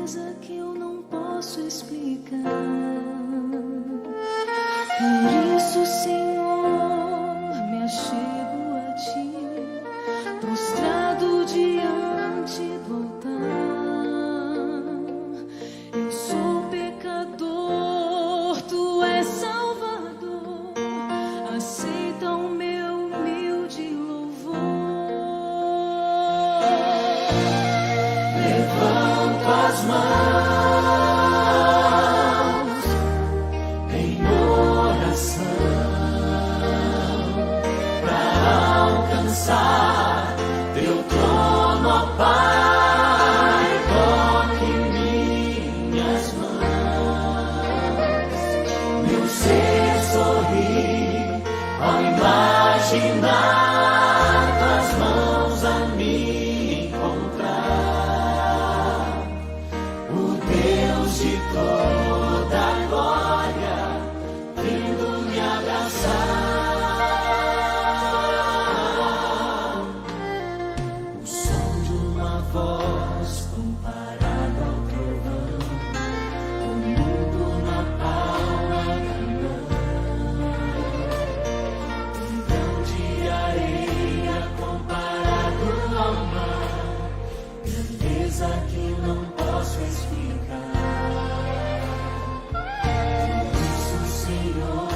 grandeza que eu não posso explicar. Por isso, Senhor, me achego a Ti, prostrado diante do altar. Eu sou pecador, Tu és Salvador, aceita o meu humilde louvor. Levanto as mãos em oração para alcançar Teu trono, ó Pai. Toque minhas mãos, meu ser sorri ao imaginar Tuas mãos a me encontrar. O Deus de toda a glória vindo me abraçar. O som de uma voz comparado ao trovão, o mundo na palma da mão. Um grão de areia comparado ao mar, grandeza que não posso explicar. Por isso, Senhor,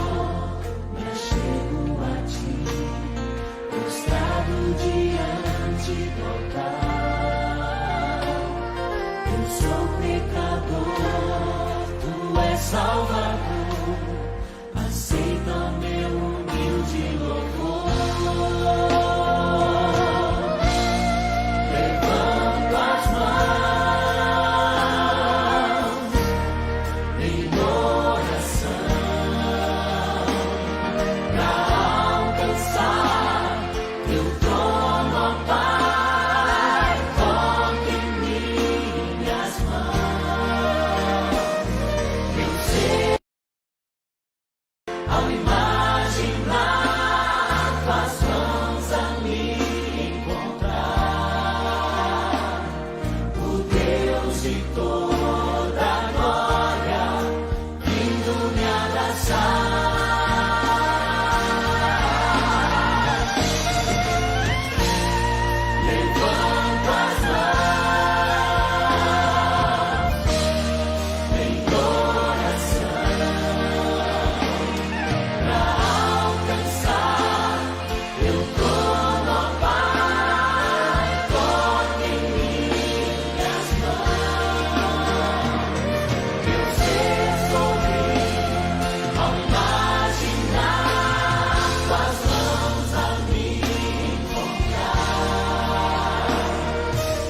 me achego a Ti, prostrado diante do altar. Eu sou pecador, Tu és Salvador, aceita o meu humilde louvor. Levanto as mãos em oração para alcançar Teu trono, ó Pai. Toque em minhas mãos, meu ser ao imaginar Tuas mãos a me encontrar. O Deus de toda a glória vindo me abraçar. Levanto as mãos em oração para alcançar Teu trono, ó Pai. Toque em minhas mãos, meu ser sorri ao imaginar Tuas mãos a me encontrar.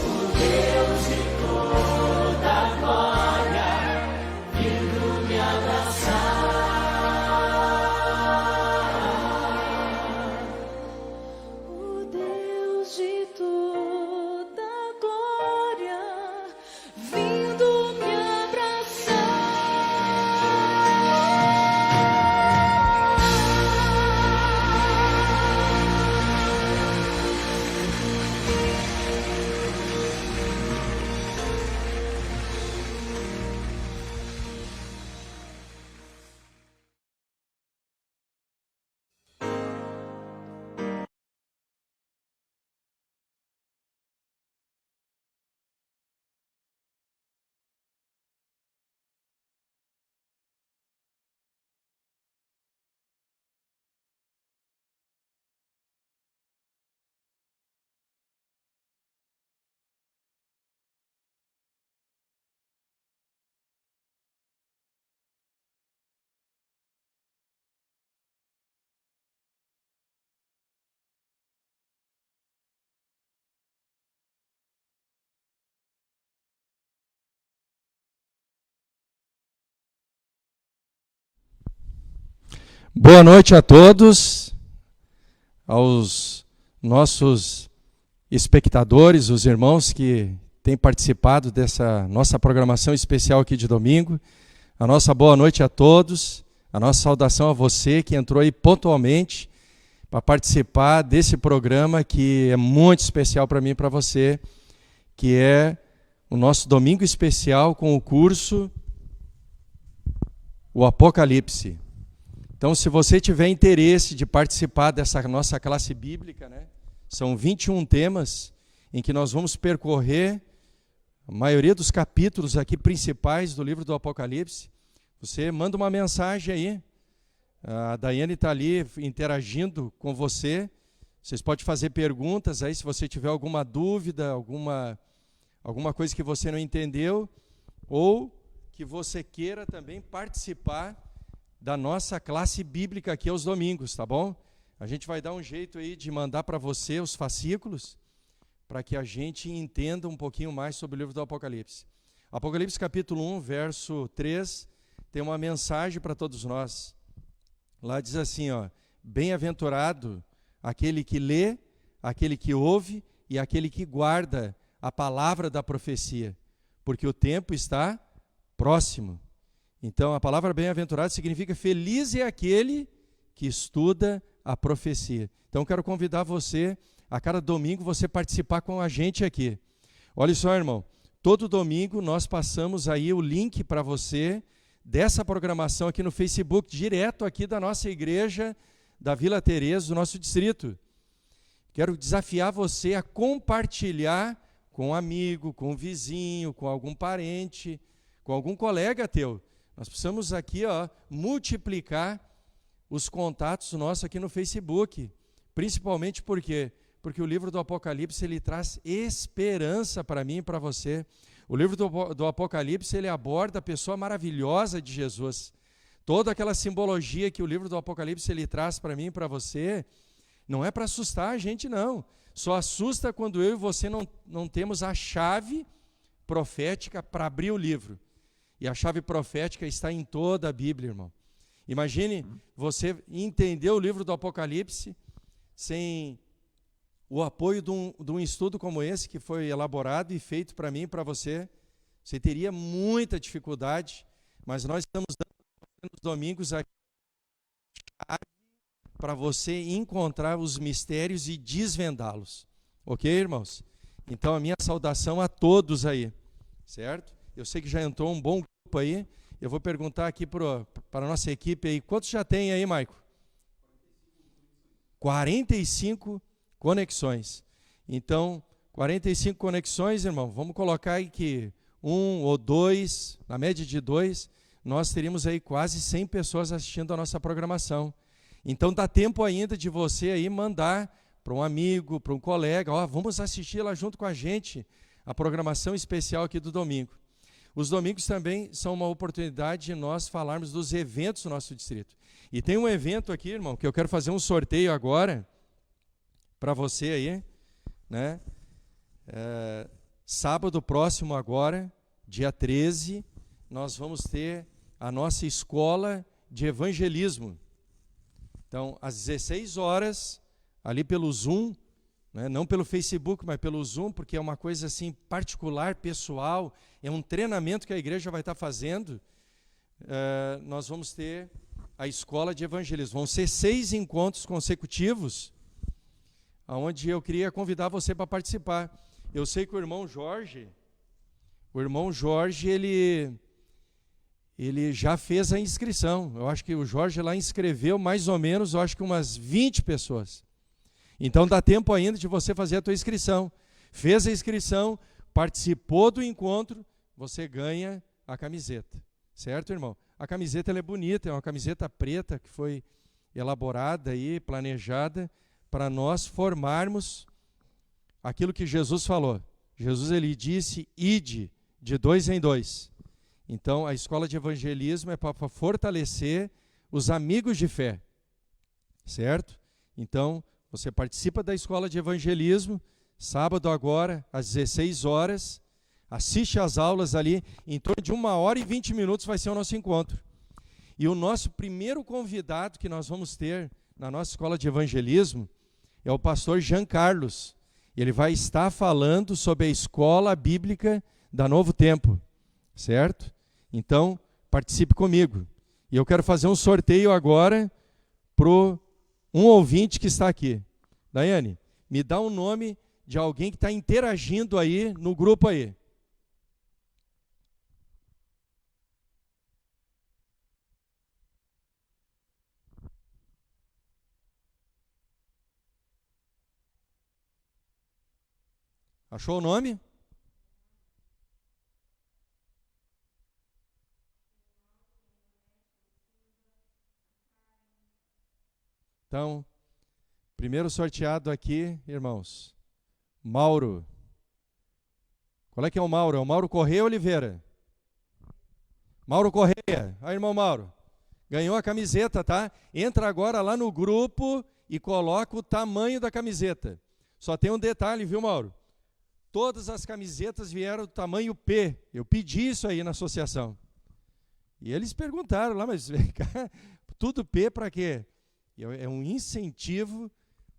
O Deus de toda a glória vindo me abraçar. O Deus de toda a glória vindo me Boa noite a todos, aos nossos espectadores, os irmãos que têm participado dessa nossa programação especial aqui de domingo. A nossa boa noite a todos, a nossa saudação a você que entrou aí pontualmente para participar desse programa que é muito especial para mim e para você, que é o nosso domingo especial com o curso O Apocalipse. Então, se você tiver interesse de participar dessa nossa classe bíblica, né, são 21 temas em que nós vamos percorrer a maioria dos capítulos aqui principais do livro do Apocalipse. Você manda uma mensagem aí, a Daiane está ali interagindo com você. Vocês podem fazer perguntas aí, se você tiver alguma dúvida, alguma coisa que você não entendeu, ou que você queira também participar da nossa classe bíblica aqui aos domingos, tá bom? A gente vai dar um jeito aí de mandar para você os fascículos, para que a gente entenda um pouquinho mais sobre o livro do Apocalipse. Apocalipse capítulo 1, verso 3, tem uma mensagem para todos nós. Lá diz assim, ó: bem-aventurado aquele que lê, aquele que ouve e aquele que guarda a palavra da profecia, porque o tempo está próximo. Então, a palavra bem-aventurado significa feliz é aquele que estuda a profecia. Então, quero convidar você, a cada domingo, você participar com a gente aqui. Olha só, irmão, todo domingo nós passamos aí o link para você dessa programação aqui no Facebook, direto aqui da nossa igreja da Vila Teresa, do nosso distrito. Quero desafiar você a compartilhar com um amigo, com um vizinho, com algum parente, com algum colega teu. Nós precisamos aqui, ó, multiplicar os contatos nossos aqui no Facebook, principalmente porque o livro do Apocalipse ele traz esperança para mim e para você. O livro do Apocalipse ele aborda a pessoa maravilhosa de Jesus. Toda aquela simbologia que o livro do Apocalipse ele traz para mim e para você, não é para assustar a gente, não. Só assusta quando eu e você não temos a chave profética para abrir o livro. E a chave profética está em toda a Bíblia, irmão. Imagine você entender o livro do Apocalipse sem o apoio de um estudo como esse, que foi elaborado e feito para mim e para você. Você teria muita dificuldade, mas nós estamos dando nos domingos aqui para você encontrar os mistérios e desvendá-los. Ok, irmãos? Então, a minha saudação a todos aí, certo? Eu sei que já entrou um bom grupo aí. Eu vou perguntar aqui para a nossa equipe aí. Quantos já tem aí, Maico? 45 conexões. Então, 45 conexões, irmão. Vamos colocar aí que 1 ou 2, na média de 2, nós teríamos aí quase 100 pessoas assistindo a nossa programação. Então, dá tempo ainda de você aí mandar para um amigo, para um colega, ó, vamos assistir lá junto com a gente a programação especial aqui do domingo. Os domingos também são uma oportunidade de nós falarmos dos eventos do nosso distrito. E tem um evento aqui, irmão, que eu quero fazer um sorteio agora para você aí, né? Sábado próximo agora, dia 13, nós vamos ter a nossa escola de evangelismo. Então, às 16 horas, ali pelo Zoom, né? Não pelo Facebook, mas pelo Zoom, porque é uma coisa assim particular, pessoal, é um treinamento que a igreja vai estar fazendo. Nós vamos ter a escola de evangelismo. Vão ser 6 encontros consecutivos, onde eu queria convidar você para participar. Eu sei que o irmão Jorge, ele já fez a inscrição. Eu acho que o Jorge lá inscreveu mais ou menos, eu acho que umas 20 pessoas. Então dá tempo ainda de você fazer a tua inscrição. Fez a inscrição, participou do encontro, você ganha a camiseta. Certo, irmão? A camiseta ela é bonita, é uma camiseta preta que foi elaborada e planejada para nós formarmos aquilo que Jesus falou. Jesus ele disse, ide, de 2 em 2. Então, a escola de evangelismo é para fortalecer os amigos de fé, certo? Então, você participa da escola de evangelismo, sábado agora, às 16 horas, assiste às aulas ali, em torno de 1 hora e 20 minutos vai ser o nosso encontro. E o nosso primeiro convidado que nós vamos ter na nossa escola de evangelismo é o pastor Jean Carlos. Ele vai estar falando sobre a escola bíblica da Novo Tempo, certo? Então, participe comigo. E eu quero fazer um sorteio agora para um ouvinte que está aqui. Daiane, me dá um nome de alguém que está interagindo aí no grupo aí. Achou o nome? Então, primeiro sorteado aqui, irmãos, Mauro. Qual é que é o Mauro? É o Mauro Correia Oliveira? Mauro Correia. Aí, irmão Mauro, ganhou a camiseta, tá? Entra agora lá no grupo e coloca o tamanho da camiseta. Só tem um detalhe, viu, Mauro? Todas as camisetas vieram do tamanho P. Eu pedi isso aí na associação. E eles perguntaram lá, mas vem cá, tudo P para quê? É um incentivo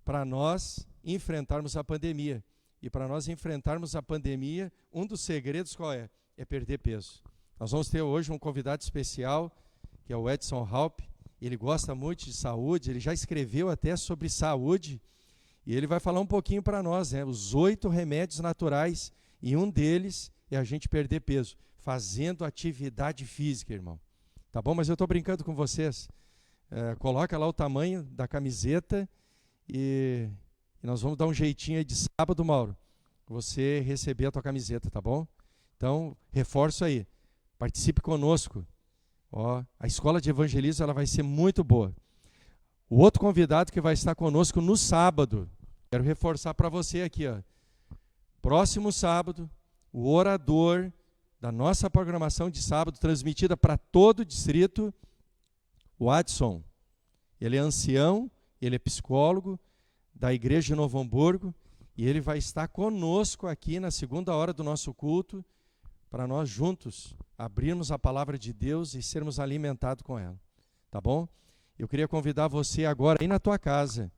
para nós enfrentarmos a pandemia. E para nós enfrentarmos a pandemia, um dos segredos qual é? É perder peso. Nós vamos ter hoje um convidado especial, que é o Edson Halp. Ele gosta muito de saúde, ele já escreveu até sobre saúde. E ele vai falar um pouquinho para nós, né? Os 8 remédios naturais. E um deles é a gente perder peso, fazendo atividade física, irmão. Tá bom? Mas eu estou brincando com vocês. Coloca lá o tamanho da camiseta e nós vamos dar um jeitinho aí de sábado, Mauro, você receber a tua camiseta, tá bom? Então, reforço aí, participe conosco. Ó, a escola de evangelismo ela vai ser muito boa. O outro convidado que vai estar conosco no sábado, quero reforçar para você aqui, ó. Próximo sábado, o orador da nossa programação de sábado, transmitida para todo o distrito, o Adson. Ele é ancião, ele é psicólogo da Igreja de Novo Hamburgo e ele vai estar conosco aqui na segunda hora do nosso culto para nós juntos abrirmos a palavra de Deus e sermos alimentados com ela. Tá bom? Eu queria convidar você agora aí na tua casa,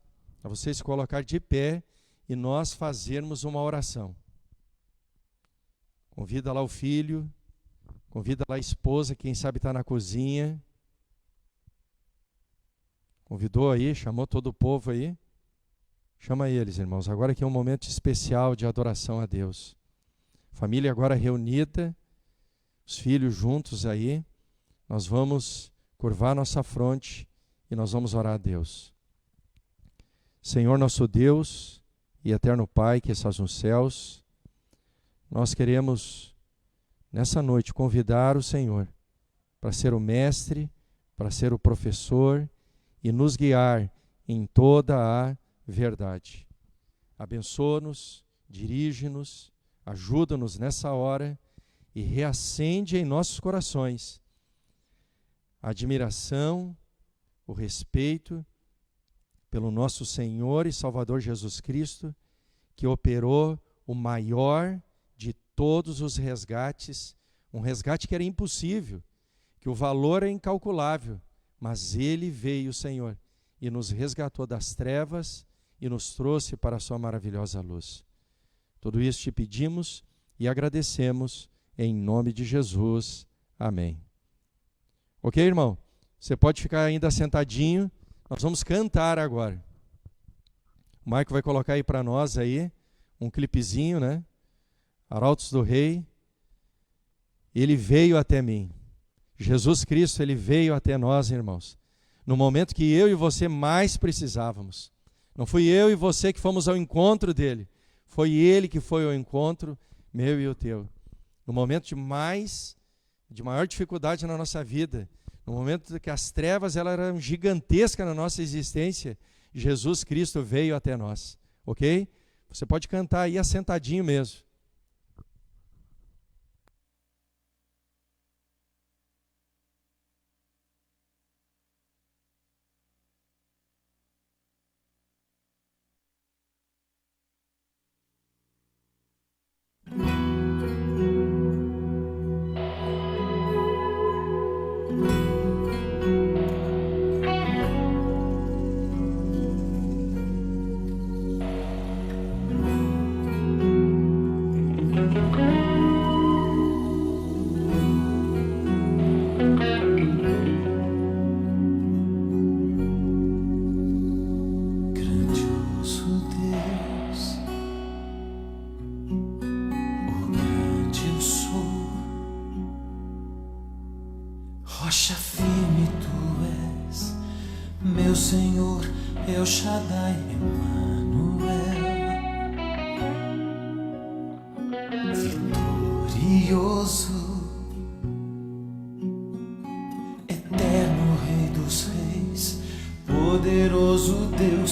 a você se colocar de pé e nós fazermos uma oração. Convida lá o filho, convida lá a esposa, quem sabe está na cozinha. Convidou aí, chamou todo o povo aí. Chama eles, irmãos. Agora que é um momento especial de adoração a Deus. Família agora reunida, os filhos juntos aí. Nós vamos curvar nossa fronte e nós vamos orar a Deus. Senhor nosso Deus e eterno Pai que estás nos céus, nós queremos nessa noite convidar o Senhor para ser o mestre, para ser o professor e nos guiar em toda a verdade. Abençoa-nos, dirige-nos, ajuda-nos nessa hora e reacende em nossos corações a admiração, o respeito pelo nosso Senhor e Salvador Jesus Cristo, que operou o maior de todos os resgates, um resgate que era impossível, que o valor é incalculável, mas Ele veio, Senhor, e nos resgatou das trevas e nos trouxe para a sua maravilhosa luz. Tudo isso te pedimos e agradecemos em nome de Jesus. Amém. Ok, irmão? Você pode ficar ainda sentadinho. Nós vamos cantar agora. O Marco vai colocar aí para nós aí um clipezinho, né? Arautos do Rei. Ele veio até mim. Jesus Cristo, ele veio até nós, irmãos. No momento que eu e você mais precisávamos. Não fui eu e você que fomos ao encontro dele. Foi ele que foi ao encontro meu e o teu. No momento de maior dificuldade na nossa vida, no momento que as trevas eram gigantescas na nossa existência, Jesus Cristo veio até nós. Ok? Você pode cantar aí assentadinho mesmo. Rocha firme tu és, meu Senhor, El Shaddai, Emmanuel.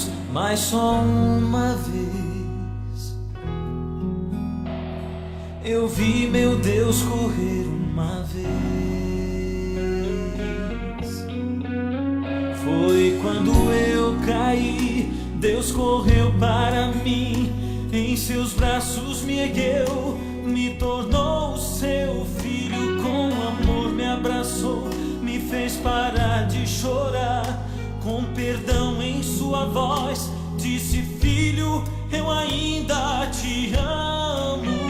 Deus, mas só uma vez. Eu vi meu Deus correr uma vez. Foi quando eu caí, Deus correu para mim, em seus braços me ergueu, me tornou seu filho, com amor me abraçou, me fez parar de chorar, com perdão em sua voz, disse: filho, eu ainda te amo.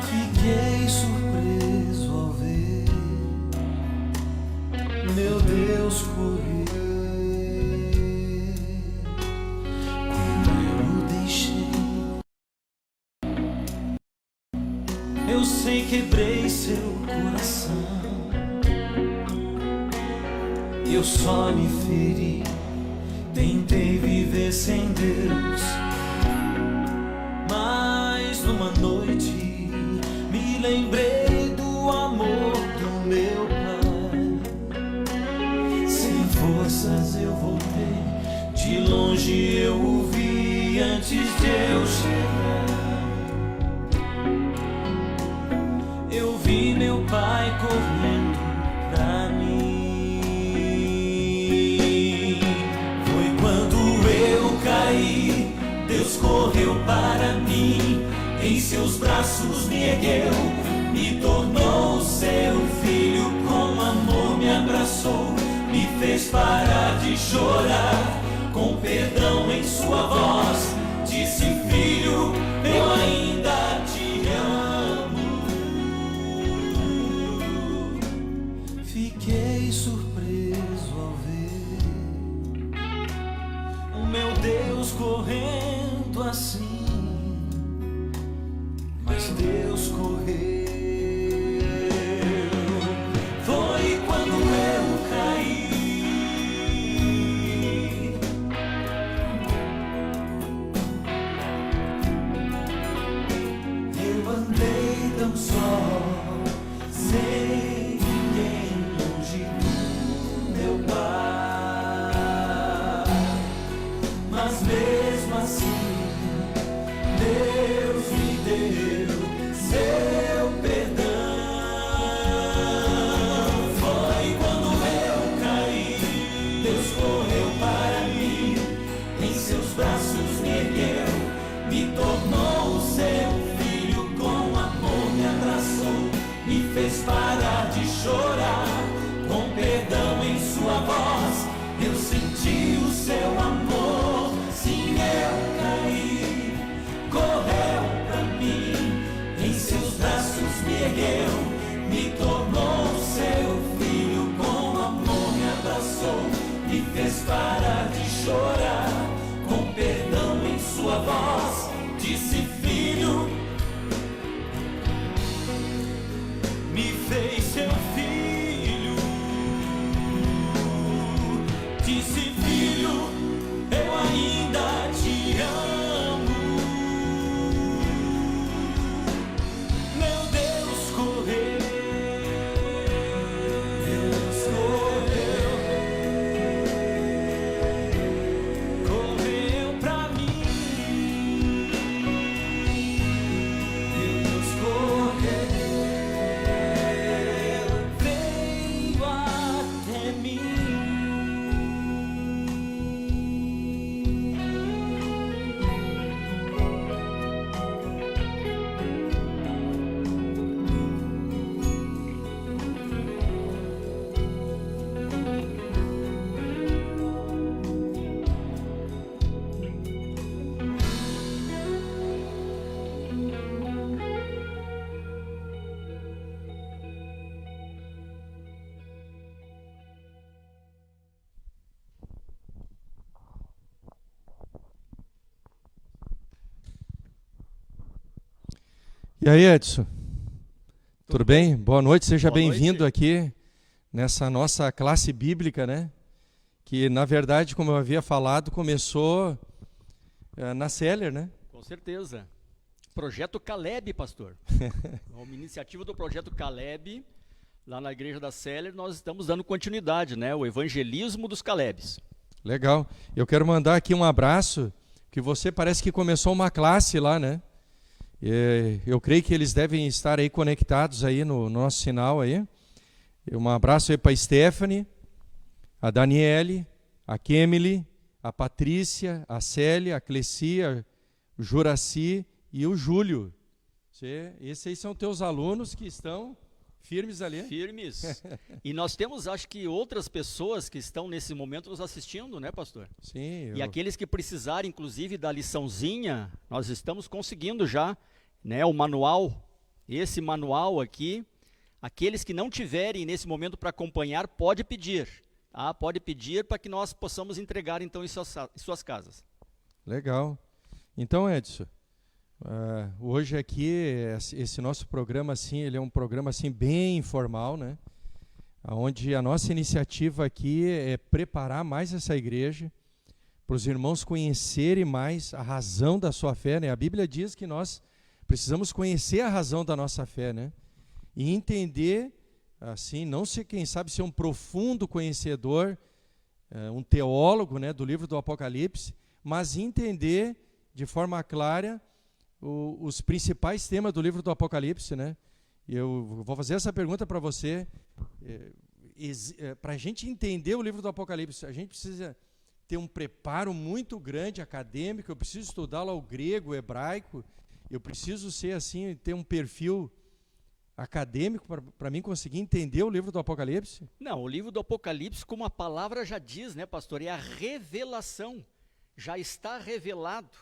Fiquei surpreso ao ver meu Deus correr, quando eu o deixei. Eu sei, quebrei seu coração, eu só me feri, tentei viver sem Deus. Mas numa noite me lembrei do amor do meu Pai. Sem forças eu voltei, de longe eu o vi antes de eu chegar. Eu vi meu Pai correndo pra mim. Foi quando eu caí, Deus correu para mim, em seus braços me ergueu, me tornou seu filho, com amor me abraçou, me fez parar de chorar, com perdão em sua voz, disse: filho, eu ainda te amo. Fiquei surpreso ao ver o meu Deus correndo assim, mas Deus correu. Foi quando eu caí, eu andei tão só, sem ninguém, longe do meu Pai, mas mesmo assim Deus me deu seu perdão. Foi quando eu caí, Deus correu para mim, em seus braços me ergueu, me tornou seu filho, com amor me abraçou, me fez parar de chorar, com perdão em sua voz, eu senti o seu amor. Sim, eu caí, correu pra mim, em seus braços me ergueu, me tornou seu filho, com amor me abraçou, me fez parar de chorar, com perdão em sua voz, disse: filho, me fez seu filho, disse: filho, eu ainda te amo. Meu Deus correu, Deus correu pra mim. Deus correu, veio até mim. E aí, Edson? Tudo bem? Boa noite, seja Boa bem-vindo noite. aqui nessa nossa classe bíblica, né? Que, na verdade, como eu havia falado, começou na Seller, né? Com certeza. Projeto Caleb, pastor. Uma iniciativa do Projeto Caleb. lá na igreja da Célia, nós estamos dando continuidade, né? O evangelismo dos Calebes. Legal. Eu quero mandar aqui um abraço, que você parece que começou uma classe lá, né? Eu creio que eles devem estar aí conectados aí no nosso sinal aí. Um abraço aí para a Stephanie, a Daniele, a Kemily, a Patrícia, a Célia, a Clecia, o Juraci e o Júlio. Esses aí são teus alunos que estão firmes ali. Firmes. E nós temos, acho que, outras pessoas que estão nesse momento nos assistindo, né, pastor? Sim. E aqueles que precisarem, inclusive, da liçãozinha, nós estamos conseguindo já, né, o manual. Esse manual aqui, aqueles que não tiverem nesse momento para acompanhar, pode pedir. Tá? Pode pedir para que nós possamos entregar, então, em suas casas. Legal. Então, Edson, hoje aqui, esse nosso programa, assim, ele é um programa assim, bem informal, né? Onde a nossa iniciativa aqui é preparar mais essa igreja, para os irmãos conhecerem mais a razão da sua fé, né? A Bíblia diz que nós precisamos conhecer a razão da nossa fé, né? E entender, assim, não ser, quem sabe, ser um profundo conhecedor, um teólogo, né, do livro do Apocalipse, mas entender de forma clara os principais temas do livro do Apocalipse, né? Eu vou fazer essa pergunta para você. Para a gente entender o livro do Apocalipse, a gente precisa ter um preparo muito grande acadêmico, eu preciso estudar lá o grego, o hebraico, eu preciso ser assim, ter um perfil acadêmico para mim conseguir entender o livro do Apocalipse? Não, o livro do Apocalipse, como a palavra já diz, né, pastor, é a revelação, já está revelado.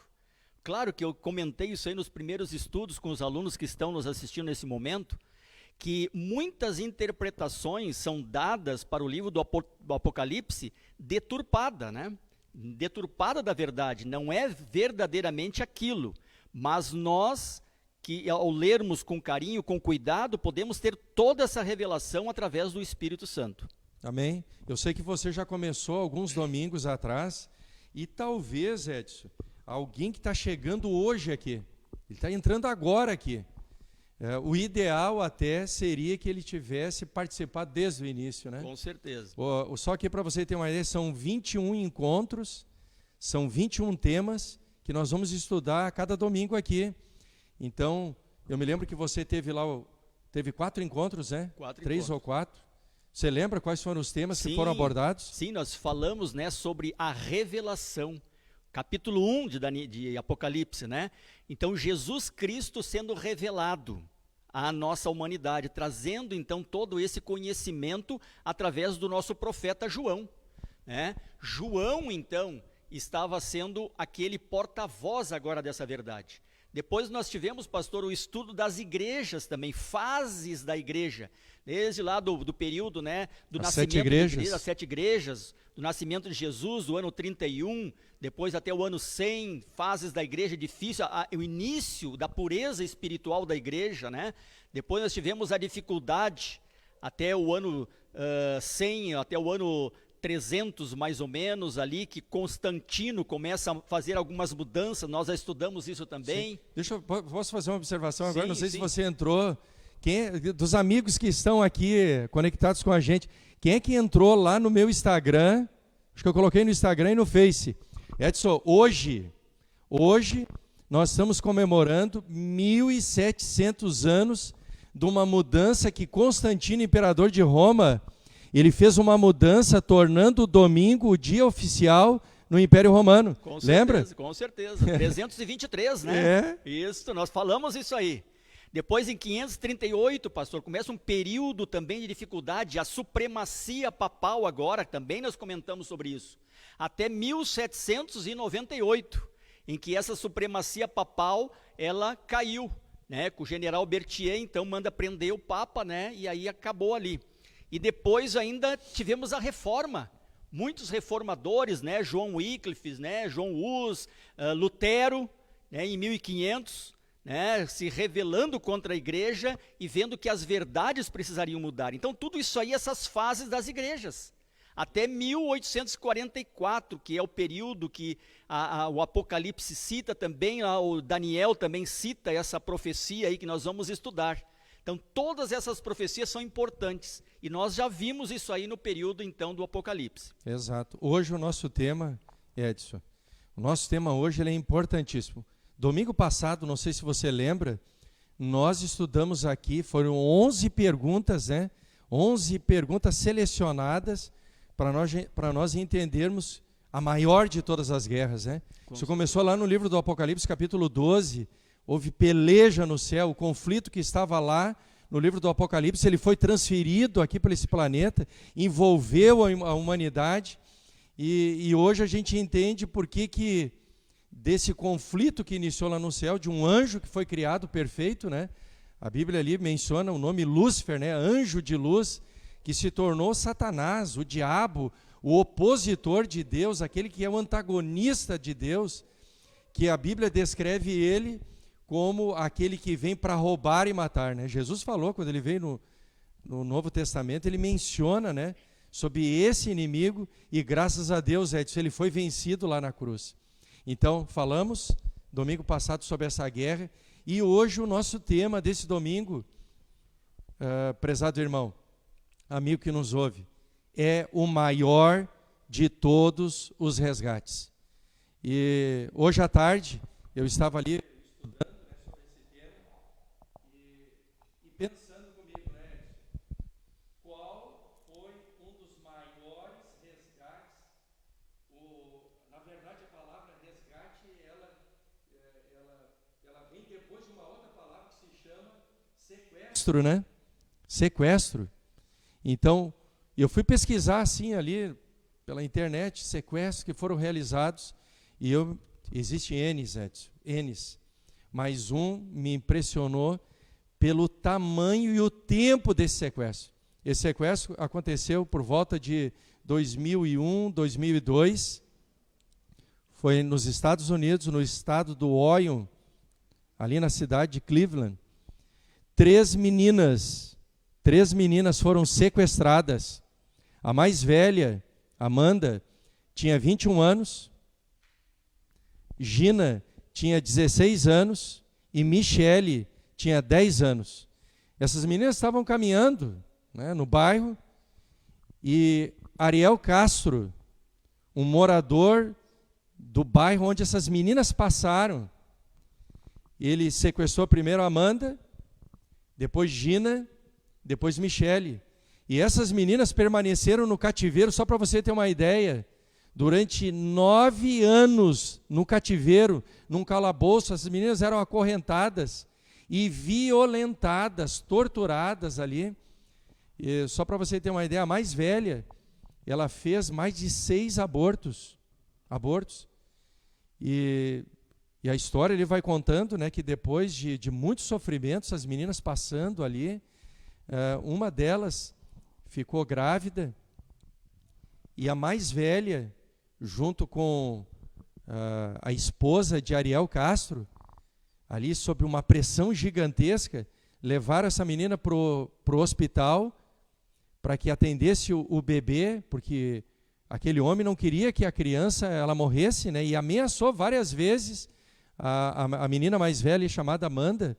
Claro que eu comentei isso aí nos primeiros estudos com os alunos que estão nos assistindo nesse momento, que muitas interpretações são dadas para o livro do Apocalipse deturpada, né? Deturpada da verdade, não é verdadeiramente aquilo, mas nós, que ao lermos com carinho, com cuidado, podemos ter toda essa revelação através do Espírito Santo. Amém? Eu sei que você já começou alguns domingos atrás, e talvez, Edson, alguém que está chegando hoje aqui, ele está entrando agora aqui, o ideal até seria que ele tivesse participado desde o início, né? Com certeza. Só que para você ter uma ideia, são 21 encontros, são 21 temas que nós vamos estudar a cada domingo aqui. Então, eu me lembro que você teve lá, teve 4 encontros, né? 3 ou 4. Você lembra quais foram os temas que foram abordados? Sim, nós falamos, né, sobre a revelação. Capítulo 1 de Apocalipse, né? Então, Jesus Cristo sendo revelado à nossa humanidade, trazendo, então, todo esse conhecimento através do nosso profeta João, né? João, então, estava sendo aquele porta-voz agora dessa verdade. Depois nós tivemos, pastor, o estudo das igrejas também, fases da igreja, desde lá do período, né, do nascimento das 7 igrejas, do nascimento de Jesus, do ano 31, depois até o ano 100, fases da igreja, difícil, o início da pureza espiritual da igreja, né? Depois nós tivemos a dificuldade até o ano 100, até o ano 300 mais ou menos ali, que Constantino começa a fazer algumas mudanças, nós já estudamos isso também. Posso fazer uma observação agora? Sim, não sei sim. se você entrou, dos amigos que estão aqui conectados com a gente, quem é que entrou lá no meu Instagram? Acho que eu coloquei no Instagram e no Face. Edson, hoje nós estamos comemorando 1700 anos de uma mudança que Constantino, imperador de Roma, ele fez uma mudança tornando o domingo o dia oficial no Império Romano. Com certeza, lembra? Com certeza. 323, né? É. Isso, nós falamos isso aí. Depois, em 538, pastor, começa um período também de dificuldade, a supremacia papal agora, também nós comentamos sobre isso. Até 1798, em que essa supremacia papal, ela caiu, né? O general Berthier, então, manda prender o Papa, né? E aí acabou ali. E depois ainda tivemos a reforma, muitos reformadores, né, João Wycliffe, né, João Hus, Lutero, né, em 1500, né, se rebelando contra a igreja e vendo que as verdades precisariam mudar. Então tudo isso aí, essas fases das igrejas, até 1844, que é o período que o Apocalipse cita também, o Daniel também cita essa profecia aí que nós vamos estudar. Então, todas essas profecias são importantes. E nós já vimos isso aí no período, então, do Apocalipse. Exato. Hoje o nosso tema, Edson, o nosso tema hoje ele é importantíssimo. Domingo passado, não sei se você lembra, nós estudamos aqui, foram 11 perguntas, né? 11 perguntas selecionadas para nós entendermos a maior de todas as guerras, né? Isso começou lá no livro do Apocalipse, capítulo 12, houve peleja no céu, o conflito que estava lá no livro do Apocalipse, ele foi transferido aqui para esse planeta, envolveu a humanidade, e hoje a gente entende por que desse conflito que iniciou lá no céu, de um anjo que foi criado perfeito, né? A Bíblia ali menciona o nome Lúcifer, né? Anjo de luz, que se tornou Satanás, o diabo, o opositor de Deus, aquele que é o antagonista de Deus, que a Bíblia descreve ele como aquele que vem para roubar e matar, né? Jesus falou, quando ele veio no Novo Testamento, ele menciona, né, sobre esse inimigo, e graças a Deus, Edson, ele foi vencido lá na cruz. Então, falamos domingo passado sobre essa guerra, e hoje o nosso tema desse domingo, prezado irmão, amigo que nos ouve, é o maior de todos os resgates. E hoje à tarde, eu estava ali estudando, né, sobre esse tema e pensando comigo, né, qual foi um dos maiores resgates. Na verdade, a palavra resgate, ela vem depois de uma outra palavra que se chama sequestro, né? Sequestro. Então, eu fui pesquisar assim ali pela internet, sequestros que foram realizados, e existe N's, Edson, N's, mas um me impressionou pelo tamanho e o tempo desse sequestro. Esse sequestro aconteceu por volta de 2001, 2002, foi nos Estados Unidos, no estado do Ohio, ali na cidade de Cleveland. 3 meninas foram sequestradas. A mais velha, Amanda, tinha 21 anos, Gina tinha 16 anos e Michele tinha 10 anos. Essas meninas estavam caminhando, né, no bairro, e Ariel Castro, um morador do bairro onde essas meninas passaram, ele sequestrou primeiro Amanda, depois Gina, depois Michele. E essas meninas permaneceram no cativeiro, só para você ter uma ideia, durante 9 anos no cativeiro, num calabouço. Essas meninas eram acorrentadas e violentadas, torturadas ali. E só para você ter uma ideia, a mais velha, ela fez mais de 6 abortos. E a história ele vai contando, né, que depois de muitos sofrimentos, as meninas passando ali, uma delas ficou grávida, e a mais velha, junto com a esposa de Ariel Castro, ali sob uma pressão gigantesca, levaram essa menina para o hospital para que atendesse o bebê, porque aquele homem não queria que a criança ela morresse, né, e ameaçou várias vezes a menina mais velha, chamada Amanda,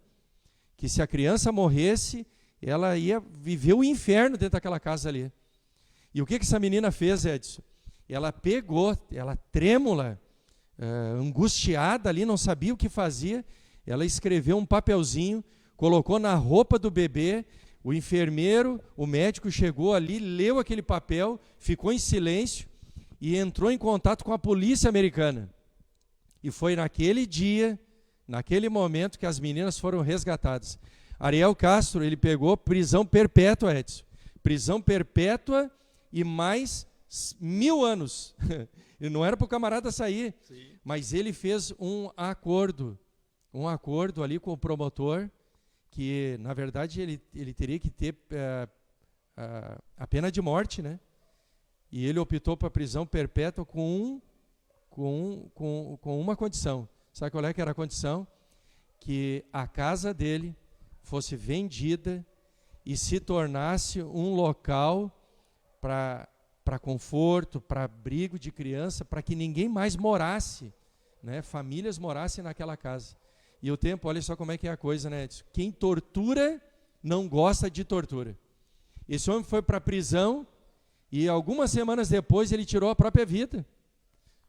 que se a criança morresse, ela ia viver o inferno dentro daquela casa ali. E o que essa menina fez, Edson? Ela pegou, ela trêmula, angustiada ali, não sabia o que fazia, ela escreveu um papelzinho, colocou na roupa do bebê, o enfermeiro, o médico chegou ali, leu aquele papel, ficou em silêncio e entrou em contato com a polícia americana. E foi naquele dia, naquele momento, que as meninas foram resgatadas. Ariel Castro, ele pegou prisão perpétua, Edson. Prisão perpétua e mais 1000 anos. E não era para o camarada sair. Sim. Mas ele fez um acordo ali com o promotor, que, na verdade, ele teria que ter a pena de morte, né? E ele optou para prisão perpétua com uma condição. Sabe qual é que era a condição? Que a casa dele fosse vendida e se tornasse um local para conforto, para abrigo de criança, para que ninguém mais morasse, né? Famílias morassem naquela casa. E o tempo, olha só como é que é a coisa, né? Quem tortura não gosta de tortura. Esse homem foi para a prisão e algumas semanas depois ele tirou a própria vida.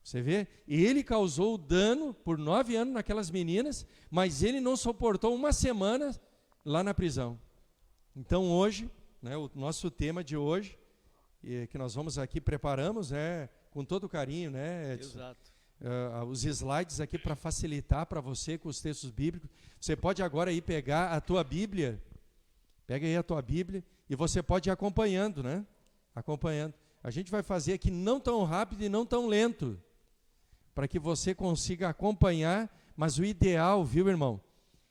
Você vê? Ele causou dano por 9 anos naquelas meninas, mas ele não suportou uma semana lá na prisão. Então hoje, né, o nosso tema de hoje, que nós vamos aqui, preparamos, né, com todo carinho, né, Edson? Exato. Os slides aqui para facilitar para você com os textos bíblicos. Você pode agora aí pegar a tua Bíblia, pega aí a tua Bíblia e você pode ir acompanhando, né? Acompanhando. A gente vai fazer aqui não tão rápido e não tão lento, para que você consiga acompanhar, mas o ideal, viu, irmão,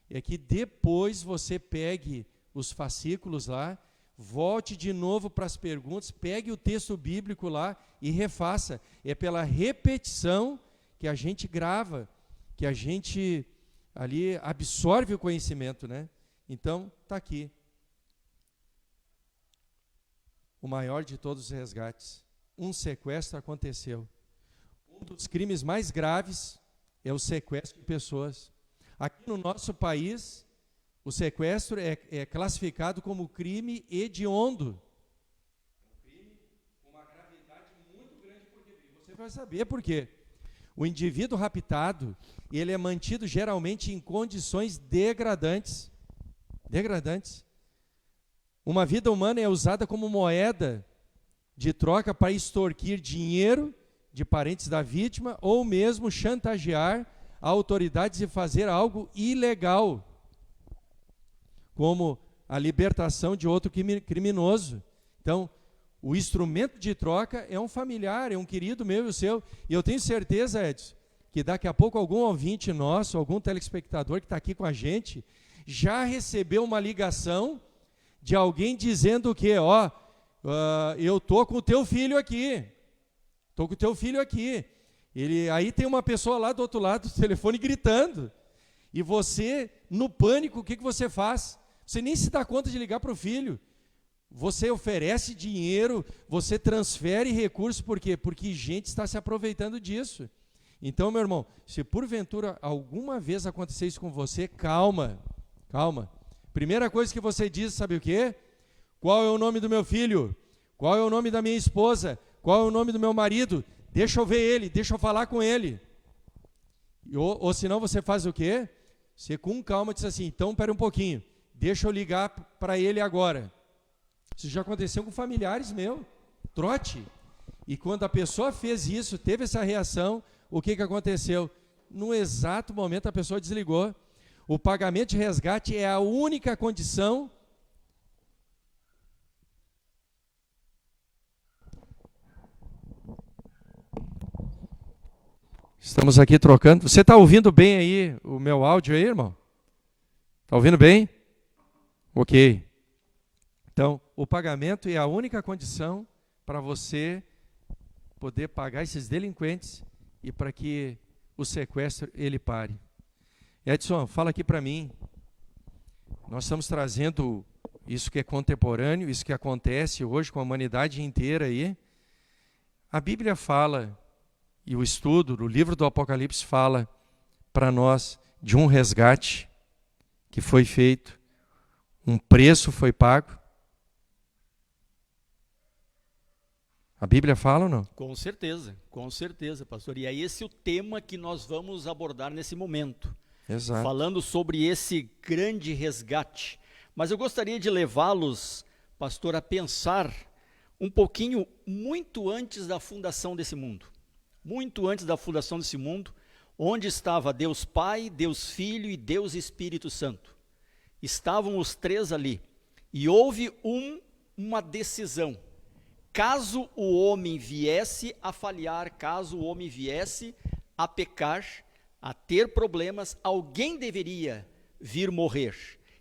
é que depois você pegue os fascículos lá, volte de novo para as perguntas, pegue o texto bíblico lá e refaça. É pela repetição que a gente grava, que a gente ali absorve o conhecimento, né? Então, está aqui. O maior de todos os resgates. Um sequestro aconteceu. Um dos crimes mais graves é o sequestro de pessoas. Aqui no nosso país, o sequestro é classificado como crime hediondo. Um crime com uma gravidade muito grande, porque você vai saber por quê. O indivíduo raptado, ele é mantido geralmente em condições degradantes. Degradantes. Uma vida humana é usada como moeda de troca para extorquir dinheiro de parentes da vítima ou mesmo chantagear autoridades e fazer algo ilegal, como a libertação de outro criminoso. Então, o instrumento de troca é um familiar, é um querido meu e o seu. E eu tenho certeza, Edson, que daqui a pouco algum ouvinte nosso, algum telespectador que está aqui com a gente, já recebeu uma ligação de alguém dizendo o quê? Eu estou com o teu filho aqui. Estou com o teu filho aqui. Aí tem uma pessoa lá do outro lado do telefone gritando. E você, no pânico, o que você faz? Você nem se dá conta de ligar para o filho. Você oferece dinheiro, você transfere recursos, por quê? Porque gente está se aproveitando disso. Então, meu irmão, se porventura alguma vez acontecer isso com você, calma, calma. Primeira coisa que você diz, sabe o quê? Qual é o nome do meu filho? Qual é o nome da minha esposa? Qual é o nome do meu marido? Deixa eu ver ele, deixa eu falar com ele. Ou senão você faz o quê? Você com calma diz assim, então pera um pouquinho, deixa eu ligar para ele agora. Isso já aconteceu com familiares meus, trote. E quando a pessoa fez isso, teve essa reação, o que aconteceu? No exato momento a pessoa desligou. O pagamento de resgate é a única condição. Estamos aqui trocando. Você está ouvindo bem aí o meu áudio aí, irmão? Está ouvindo bem? Ok. Então, o pagamento é a única condição para você poder pagar esses delinquentes e para que o sequestro ele pare. Edson, fala aqui para mim. Nós estamos trazendo isso que é contemporâneo, isso que acontece hoje com a humanidade inteira aí. A Bíblia fala, e o estudo do livro do Apocalipse fala para nós de um resgate que foi feito, um preço foi pago. A Bíblia fala ou não? Com certeza, pastor. E é esse o tema que nós vamos abordar nesse momento. Exato. Falando sobre esse grande resgate. Mas eu gostaria de levá-los, pastor, a pensar um pouquinho muito antes da fundação desse mundo. Muito antes da fundação desse mundo, onde estava Deus Pai, Deus Filho e Deus Espírito Santo. Estavam os três ali. E houve uma decisão. Caso o homem viesse a falhar, caso o homem viesse a pecar, a ter problemas, alguém deveria vir morrer.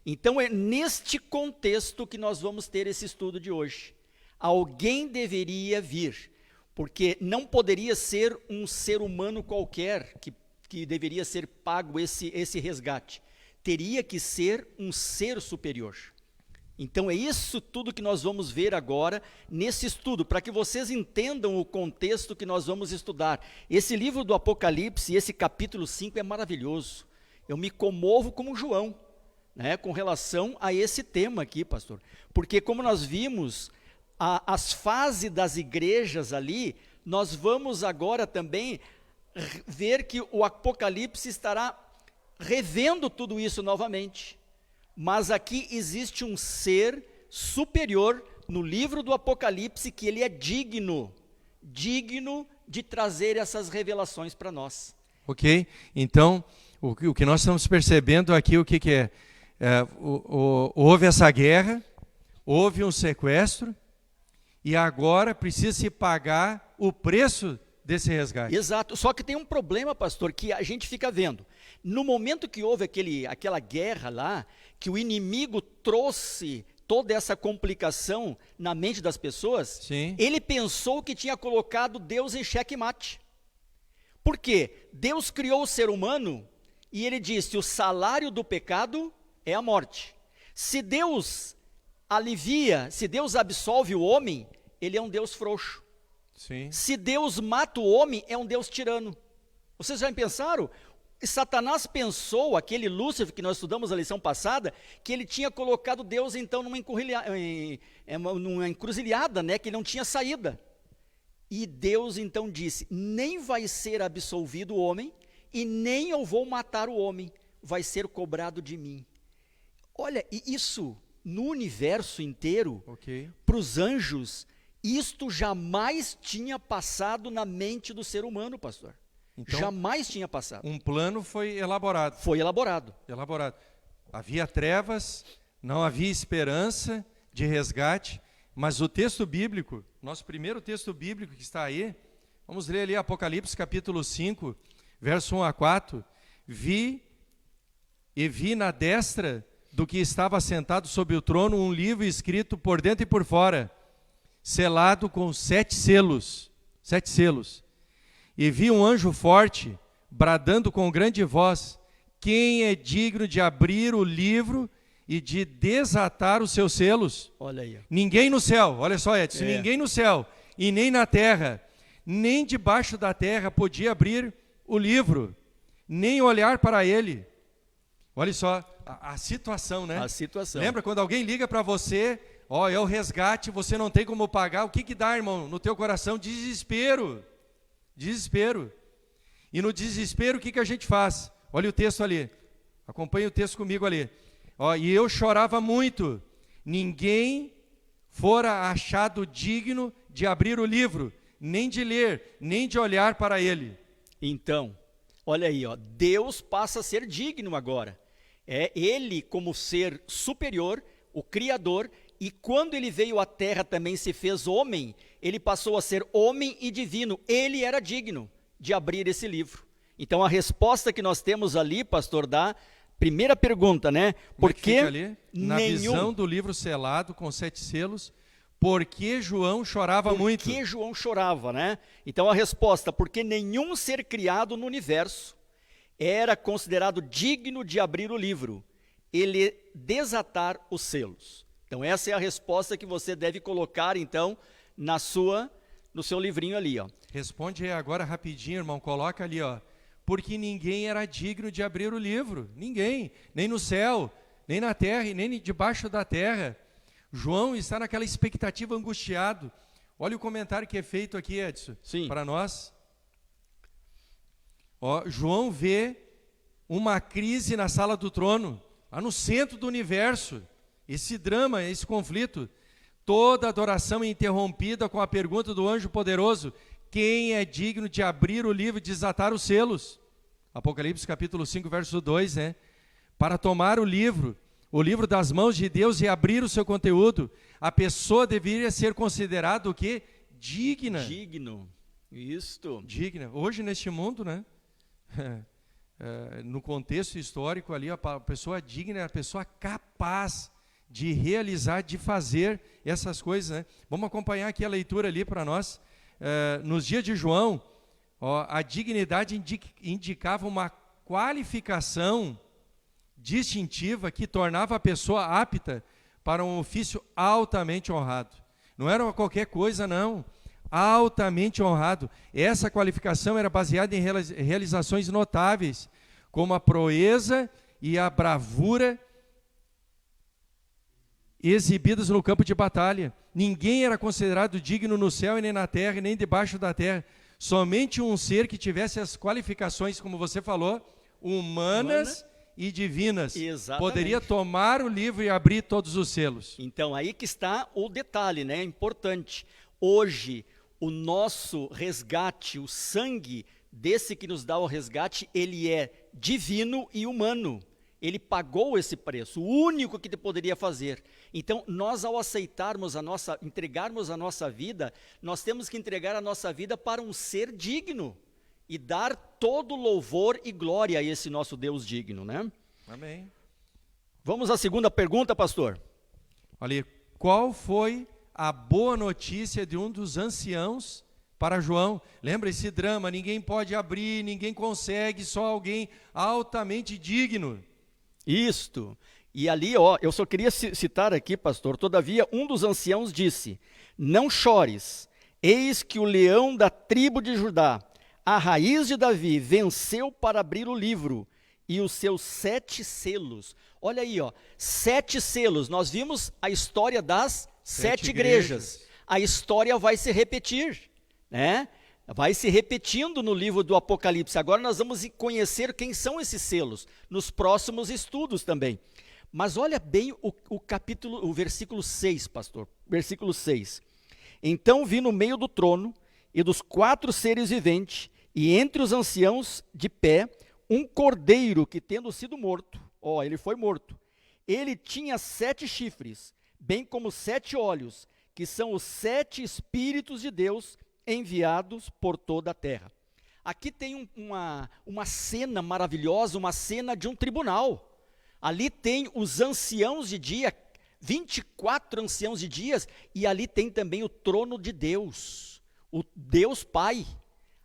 Então é neste contexto que nós vamos ter esse estudo de hoje. Alguém deveria vir, porque não poderia ser um ser humano qualquer que deveria ser pago esse resgate. Teria que ser um ser superior. Então é isso tudo que nós vamos ver agora nesse estudo, para que vocês entendam o contexto que nós vamos estudar. Esse livro do Apocalipse, esse capítulo 5 é maravilhoso. Eu me comovo como João, né, com relação a esse tema aqui, pastor. Porque como nós vimos as fases das igrejas ali, nós vamos agora também ver que o Apocalipse estará revendo tudo isso novamente. Mas aqui existe um ser superior no livro do Apocalipse, que ele é digno de trazer essas revelações para nós. Ok? Então, o que nós estamos percebendo aqui, o que é? Houve essa guerra, houve um sequestro, e agora precisa se pagar o preço desse resgate. Exato, só que tem um problema, pastor, que a gente fica vendo. No momento que houve aquela guerra lá, que o inimigo trouxe toda essa complicação na mente das pessoas, Sim. Ele pensou que tinha colocado Deus em xeque-mate. Por quê? Deus criou o ser humano e ele disse: o salário do pecado é a morte. Se Deus alivia, se Deus absolve o homem, ele é um Deus frouxo. Sim. Se Deus mata o homem, é um Deus tirano. Vocês já pensaram? Satanás pensou, aquele Lúcifer que nós estudamos a lição passada, que ele tinha colocado Deus então numa encruzilhada, né, que não tinha saída. E Deus então disse: nem vai ser absolvido o homem, e nem eu vou matar o homem, vai ser cobrado de mim. Olha, e isso no universo inteiro, Ok. para os anjos, isto jamais tinha passado na mente do ser humano, pastor. Então, jamais tinha passado. um plano foi elaborado. Foi elaborado. Havia trevas, não havia esperança de resgate, mas o texto bíblico, nosso primeiro texto bíblico que está aí, vamos ler ali Apocalipse capítulo 5, verso 1 a 4, vi na destra do que estava sentado sobre o trono um livro escrito por dentro e por fora, selado com 7 selos. E vi um anjo forte, bradando com grande voz: quem é digno de abrir o livro e de desatar os seus selos? Olha aí. Ninguém no céu, olha só, Edson, ninguém no céu, e nem na terra, nem debaixo da terra podia abrir o livro, nem olhar para ele. Olha só, a situação, né? A situação. Lembra quando alguém liga para você, é o resgate, você não tem como pagar, o que dá, irmão, no teu coração? Desespero. E no desespero, o que a gente faz? Olha o texto ali, acompanha o texto comigo ali. E eu chorava muito, ninguém fora achado digno de abrir o livro, nem de ler, nem de olhar para ele. Então, olha aí, Deus passa a ser digno agora. É ele como ser superior, o Criador, e quando ele veio à terra também se fez homem, ele passou a ser homem e divino. Ele era digno de abrir esse livro. Então a resposta que nós temos ali, pastor, da primeira pergunta, né? Porque ali? Na visão do livro selado com 7 selos, por que João chorava muito? Por que João chorava, né? Então a resposta: porque nenhum ser criado no universo era considerado digno de abrir o livro, ele desatar os selos. Então essa é a resposta que você deve colocar então no seu livrinho ali, Responde aí agora rapidinho, irmão, coloca ali, porque ninguém era digno de abrir o livro, ninguém, nem no céu, nem na terra e nem debaixo da terra. João está naquela expectativa, angustiado. Olha o comentário que é feito aqui, Edson, para nós. João vê uma crise na sala do trono, lá no centro do universo, esse drama, esse conflito. Toda adoração é interrompida com a pergunta do anjo poderoso: quem é digno de abrir o livro e desatar os selos? Apocalipse capítulo 5, verso 2, né? Para tomar o livro das mãos de Deus e abrir o seu conteúdo, a pessoa deveria ser considerada o quê? Digna. Digno, isto. Digna. Hoje neste mundo, né? No contexto histórico ali, a pessoa digna é a pessoa capaz de realizar, de fazer essas coisas, né? Vamos acompanhar aqui a leitura ali para nós. Nos dias de João, a dignidade indicava uma qualificação distintiva que tornava a pessoa apta para um ofício altamente honrado. Não era qualquer coisa, não. Altamente honrado. Essa qualificação era baseada em realizações notáveis, como a proeza e a bravura exibidas no campo de batalha. Ninguém era considerado digno no céu e nem na terra, e nem debaixo da terra. Somente um ser que tivesse as qualificações, como você falou, humanas e divinas, Exatamente. poderia tomar o livro e abrir todos os selos. Então, aí que está o detalhe, né? Importante. Hoje, o nosso resgate, o sangue desse que nos dá o resgate, ele é divino e humano. Ele pagou esse preço, o único que poderia fazer. Então, nós ao entregarmos a nossa vida, nós temos que entregar a nossa vida para um ser digno e dar todo louvor e glória a esse nosso Deus digno, né? Amém. Vamos à segunda pergunta, pastor. Olha, qual foi a boa notícia de um dos anciãos para João? Lembra esse drama, ninguém pode abrir, ninguém consegue, só alguém altamente digno. Isto. E ali, eu só queria citar aqui, pastor, todavia um dos anciãos disse, não chores, eis que o leão da tribo de Judá, a raiz de Davi, venceu para abrir o livro e os seus 7 selos. Olha aí, 7 selos. Nós vimos a história das 7 igrejas. A história vai se repetir, né? Vai se repetindo no livro do Apocalipse. Agora nós vamos conhecer quem são esses selos, nos próximos estudos também. Mas olha bem o versículo 6, pastor. Versículo 6. Então vi no meio do trono e dos 4 seres viventes, e entre os anciãos de pé, um cordeiro que, tendo sido morto, ele foi morto. Ele tinha 7 chifres, bem como 7 olhos, que são os 7 Espíritos de Deus enviados por toda a terra. Aqui tem uma cena maravilhosa, uma cena de um tribunal. Ali tem os anciãos de dia, 24 anciãos de dias, e ali tem também o trono de Deus, o Deus Pai.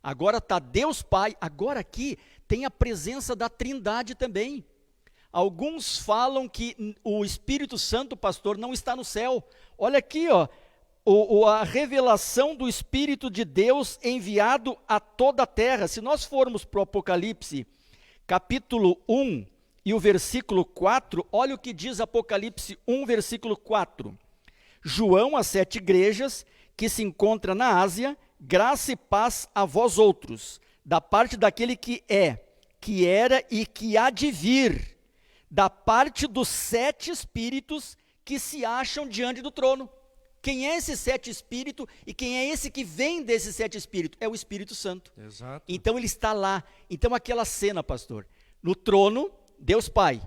Agora está Deus Pai, agora aqui tem a presença da Trindade também. Alguns falam que o Espírito Santo, pastor, não está no céu. Olha aqui, a revelação do Espírito de Deus enviado a toda a terra. Se nós formos para o Apocalipse, capítulo 1 e o versículo 4, olha o que diz Apocalipse 1, versículo 4. João, às 7 igrejas que se encontra na Ásia, graça e paz a vós outros, da parte daquele que é, que era e que há de vir, da parte dos 7 espíritos que se acham diante do trono. Quem é esse 7 espírito e quem é esse que vem desses 7 espíritos? É o Espírito Santo. Exato. Então ele está lá. Então aquela cena, pastor, no trono, Deus Pai,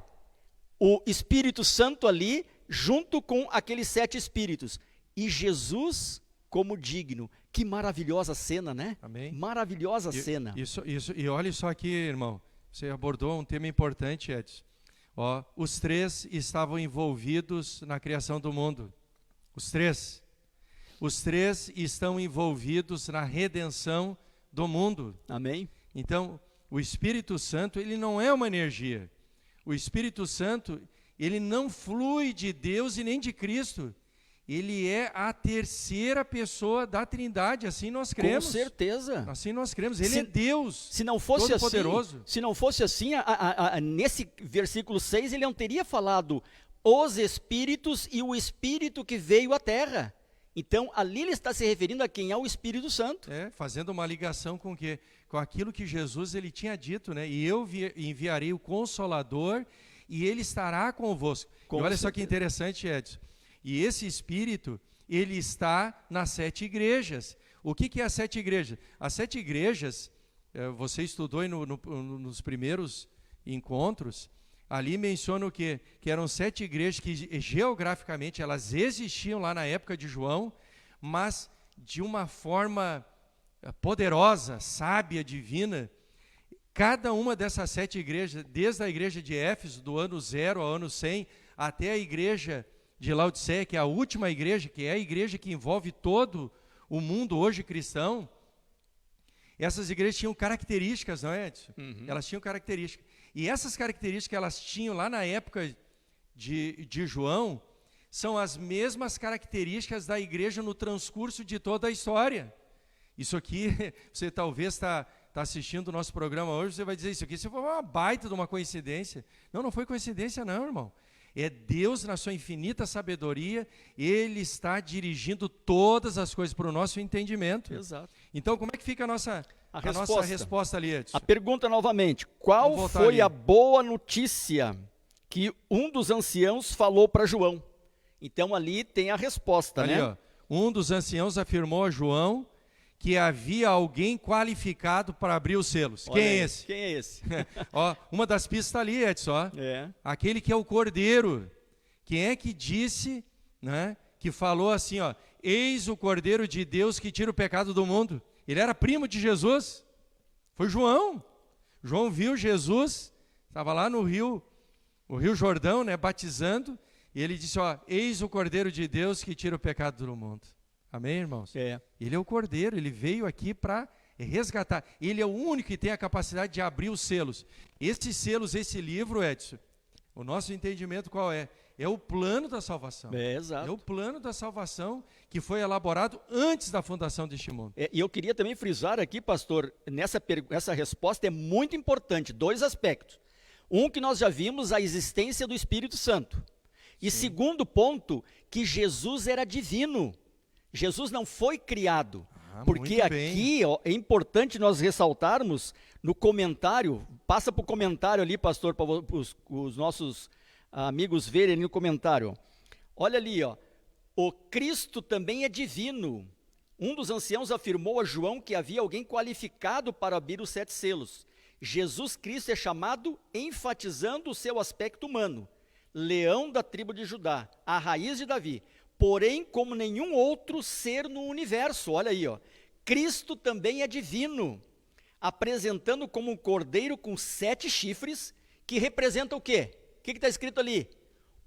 o Espírito Santo ali, junto com aqueles 7 espíritos, e Jesus como digno. Que maravilhosa cena, né? Amém. Maravilhosa cena. Isso, e olha só aqui, irmão, você abordou um tema importante, Edson. Os 3 estavam envolvidos na criação do mundo. Os 3 estão envolvidos na redenção do mundo. Amém. Então, o Espírito Santo, ele não é uma energia. O Espírito Santo, ele não flui de Deus e nem de Cristo. Ele é a terceira pessoa da Trindade, assim nós cremos. Com certeza. Assim nós cremos. Ele é Deus, se não fosse todo-poderoso. Assim, se não fosse assim, nesse versículo 6, ele não teria falado os espíritos e o Espírito que veio à terra. Então, ali ele está se referindo a quem é o Espírito Santo. Fazendo uma ligação com o quê? Com aquilo que Jesus ele tinha dito, né? E eu enviarei o Consolador e ele estará convosco. E olha só que interessante, Edson. E esse Espírito, ele está nas 7 igrejas. O que é as 7 igrejas? As 7 igrejas, você estudou nos primeiros encontros, ali menciona o quê? Que eram 7 igrejas que geograficamente elas existiam lá na época de João, mas de uma forma poderosa, sábia, divina. Cada uma dessas 7 igrejas, desde a igreja de Éfeso, do ano 0 ao ano 100, até a igreja de Laodiceia, que é a última igreja, que é a igreja que envolve todo o mundo hoje cristão, essas igrejas tinham características, não é, Edson? Uhum. Elas tinham características. E essas características que elas tinham lá na época de João, são as mesmas características da igreja no transcurso de toda a história. Isso aqui, você talvez está assistindo o nosso programa hoje, você vai dizer, isso aqui foi uma baita de uma coincidência. Não foi coincidência não, irmão. É Deus, na sua infinita sabedoria, Ele está dirigindo todas as coisas para o nosso entendimento. Exato. Então, como é que fica a nossa resposta ali, Edson? A pergunta novamente: qual foi ali. a boa notícia que um dos anciãos falou para João? Então ali tem a resposta, Ali, né? ó, um dos anciãos afirmou a João que havia alguém qualificado para abrir os selos. Olha Quem aí, é esse? Quem é esse? Ó, uma das pistas está ali, Edson. Ó. É. Aquele que é o Cordeiro. Quem é que disse, né, que falou assim, ó, eis o Cordeiro de Deus que tira o pecado do mundo. Ele era primo de Jesus. Foi João. João viu Jesus, estava lá no Rio Jordão, né, batizando, e ele disse, ó, eis o Cordeiro de Deus que tira o pecado do mundo. Amém, irmãos? É. Ele é o Cordeiro, ele veio aqui para resgatar. Ele é o único que tem a capacidade de abrir os selos. Esses selos, esse livro, Edson, o nosso entendimento qual é? É o plano da salvação. É, exato. É o plano da salvação que foi elaborado antes da fundação deste mundo. E eu queria também frisar aqui, pastor, essa resposta é muito importante, 2 aspectos. Um, que nós já vimos, a existência do Espírito Santo. E segundo ponto, que Jesus era divino. Jesus não foi criado. Porque aqui ó, é importante nós ressaltarmos no comentário, passa para o comentário ali, pastor, para os nossos amigos verem ali no comentário. Olha ali, ó, o Cristo também é divino. Um dos anciãos afirmou a João que havia alguém qualificado para abrir os 7 selos. Jesus Cristo é chamado, enfatizando o seu aspecto humano, leão da tribo de Judá, a raiz de Davi, porém como nenhum outro ser no universo. Olha aí, ó, Cristo também é divino, apresentando como um cordeiro com 7 chifres, que representa o quê? O que está escrito ali?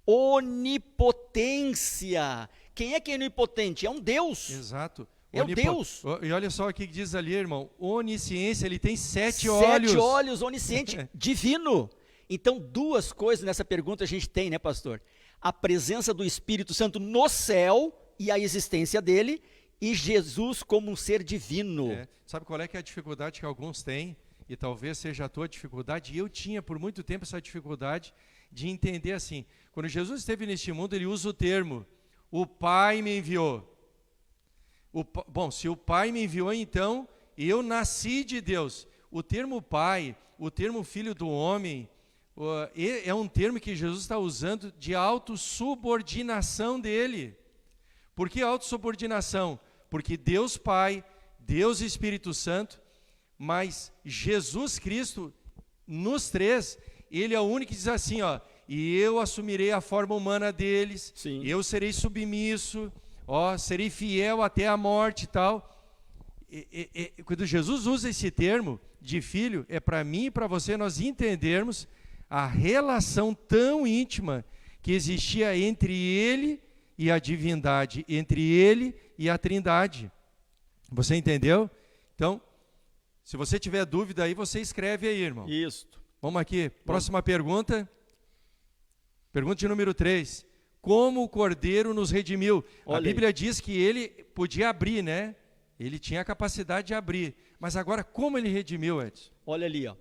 Onipotência. Quem é onipotente? É um Deus. Exato. É o Deus. E olha só o que diz ali, irmão. Onisciência, ele tem 7 olhos. 7 olhos, onisciente, divino. Então, 2 coisas nessa pergunta a gente tem, né, pastor? A presença do Espírito Santo no céu e a existência dele, e Jesus como um ser divino. Sabe qual é que é a dificuldade que alguns têm? E talvez seja a tua dificuldade, e eu tinha por muito tempo essa dificuldade de entender assim. Quando Jesus esteve neste mundo, ele usa o termo, o Pai me enviou. Bom, se o Pai me enviou, então eu nasci de Deus. O termo Pai, o termo Filho do Homem, é um termo que Jesus está usando de autossubordinação dele. Por que autossubordinação? Porque Deus Pai, Deus Espírito Santo, mas Jesus Cristo, nos 3, ele é o único que diz assim, ó, e eu assumirei a forma humana deles, Sim. Eu serei submisso, ó, serei fiel até a morte e tal. Quando Jesus usa esse termo de filho, é para mim e para você nós entendermos a relação tão íntima que existia entre ele e a divindade, entre ele e a trindade. Você entendeu? Então, se você tiver dúvida aí, você escreve aí, irmão. Isso. Vamos aqui, próxima pergunta. Pergunta de número 3. Como o Cordeiro nos redimiu? Olha a Bíblia aí. diz que ele podia abrir, né? Ele tinha a capacidade de abrir. Mas agora, como ele redimiu, Edson? Olha ali, ó.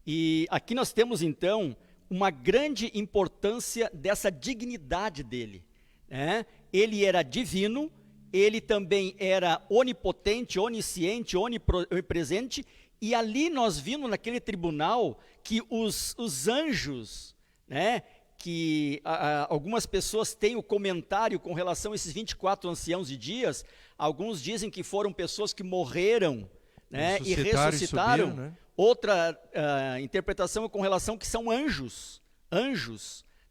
E aqui nós temos, então, uma grande importância dessa dignidade dele, né? Ele era divino, ele também era onipotente, onisciente, onipresente, e ali nós vimos naquele tribunal que os anjos, né, que algumas pessoas têm o comentário com relação a esses 24 anciãos de dias, alguns dizem que foram pessoas que morreram, né, e ressuscitaram. Subiram, né? Outra interpretação é com relação que são anjos,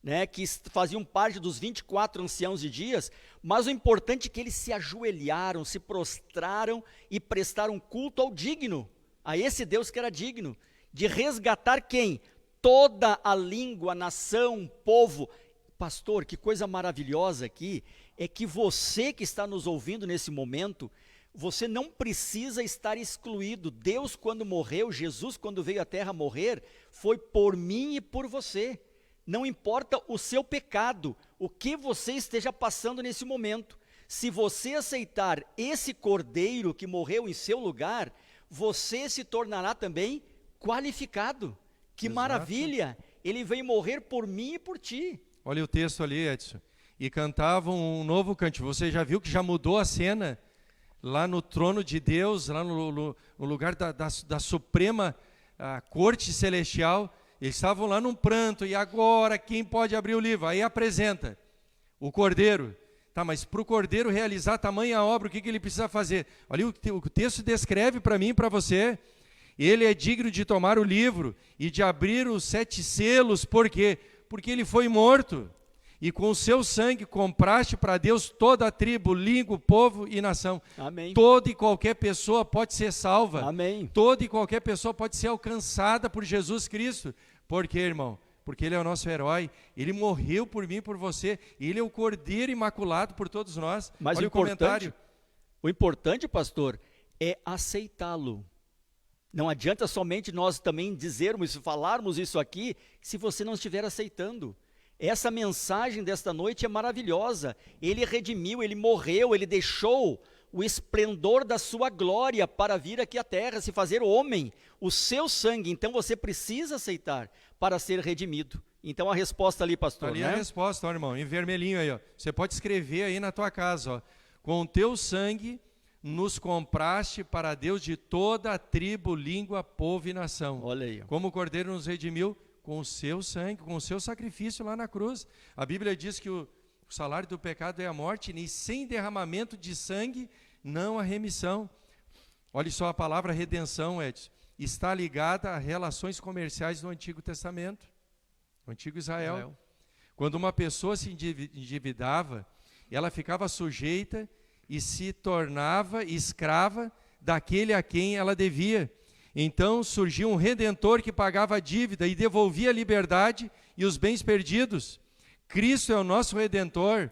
né, que faziam parte dos 24 anciãos de dias, mas o importante é que eles se ajoelharam, se prostraram e prestaram culto ao digno, a esse Deus que era digno, de resgatar quem? Toda a língua, nação, povo. Pastor, que coisa maravilhosa aqui, é que você que está nos ouvindo nesse momento, você não precisa estar excluído. Deus, quando morreu, Jesus, quando veio à terra morrer, foi por mim e por você. Não importa o seu pecado, o que você esteja passando nesse momento. Se você aceitar esse cordeiro que morreu em seu lugar, você se tornará também qualificado. Que Exato. maravilha! Ele veio morrer por mim e por ti. olha o texto ali, Edson, e cantavam um novo cântico. Você já viu que já mudou a cena lá no trono de Deus, lá no lugar da suprema corte celestial? Eles estavam lá num pranto, e agora quem pode abrir o livro? Aí apresenta o Cordeiro. Tá, mas para o Cordeiro realizar tamanha obra, o que ele precisa fazer? Olha, o texto descreve para mim e para você. Ele é digno de tomar o livro e de abrir os 7 selos. Por quê? Porque ele foi morto. E com o seu sangue compraste para Deus toda a tribo, língua, povo e nação. Amém. Toda e qualquer pessoa pode ser salva. Amém. Toda e qualquer pessoa pode ser alcançada por Jesus Cristo. Por quê, irmão? Porque ele é o nosso herói, ele morreu por mim e por você, ele é o Cordeiro imaculado por todos nós. Mas olha o importante, pastor, é aceitá-lo. Não adianta somente nós também dizermos, falarmos isso aqui, se você não estiver aceitando. Essa mensagem desta noite é maravilhosa. Ele redimiu, ele morreu, ele deixou o esplendor da sua glória para vir aqui à terra, se fazer homem, o seu sangue. Então você precisa aceitar para ser redimido. Então a resposta ali, pastor, ali né? A resposta, ó, irmão, em vermelhinho aí, ó. Você pode escrever aí na tua casa, ó. Com o teu sangue nos compraste para Deus de toda a tribo, língua, povo e nação. Olha aí. Ó. Como o Cordeiro nos redimiu com o seu sangue, com o seu sacrifício lá na cruz. A Bíblia diz que o salário do pecado é a morte, e sem derramamento de sangue não há remissão. Olha só, a palavra redenção, Edson, está ligada a relações comerciais do Antigo Testamento, no Antigo Israel. Quando uma pessoa se endividava, ela ficava sujeita e se tornava escrava daquele a quem ela devia. Então surgiu um redentor que pagava a dívida e devolvia a liberdade e os bens perdidos. Cristo é o nosso redentor,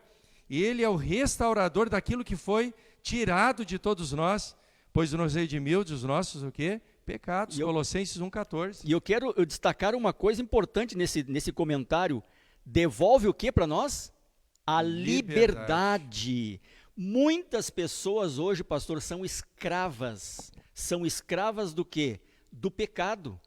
e ele é o restaurador daquilo que foi tirado de todos nós, pois nos redimiu dos nossos o quê? Pecados. Colossenses 1,14. E eu quero destacar uma coisa importante nesse comentário. Devolve o que para nós? A liberdade. Muitas pessoas hoje, pastor, são escravas. São escravas do quê? Do pecado.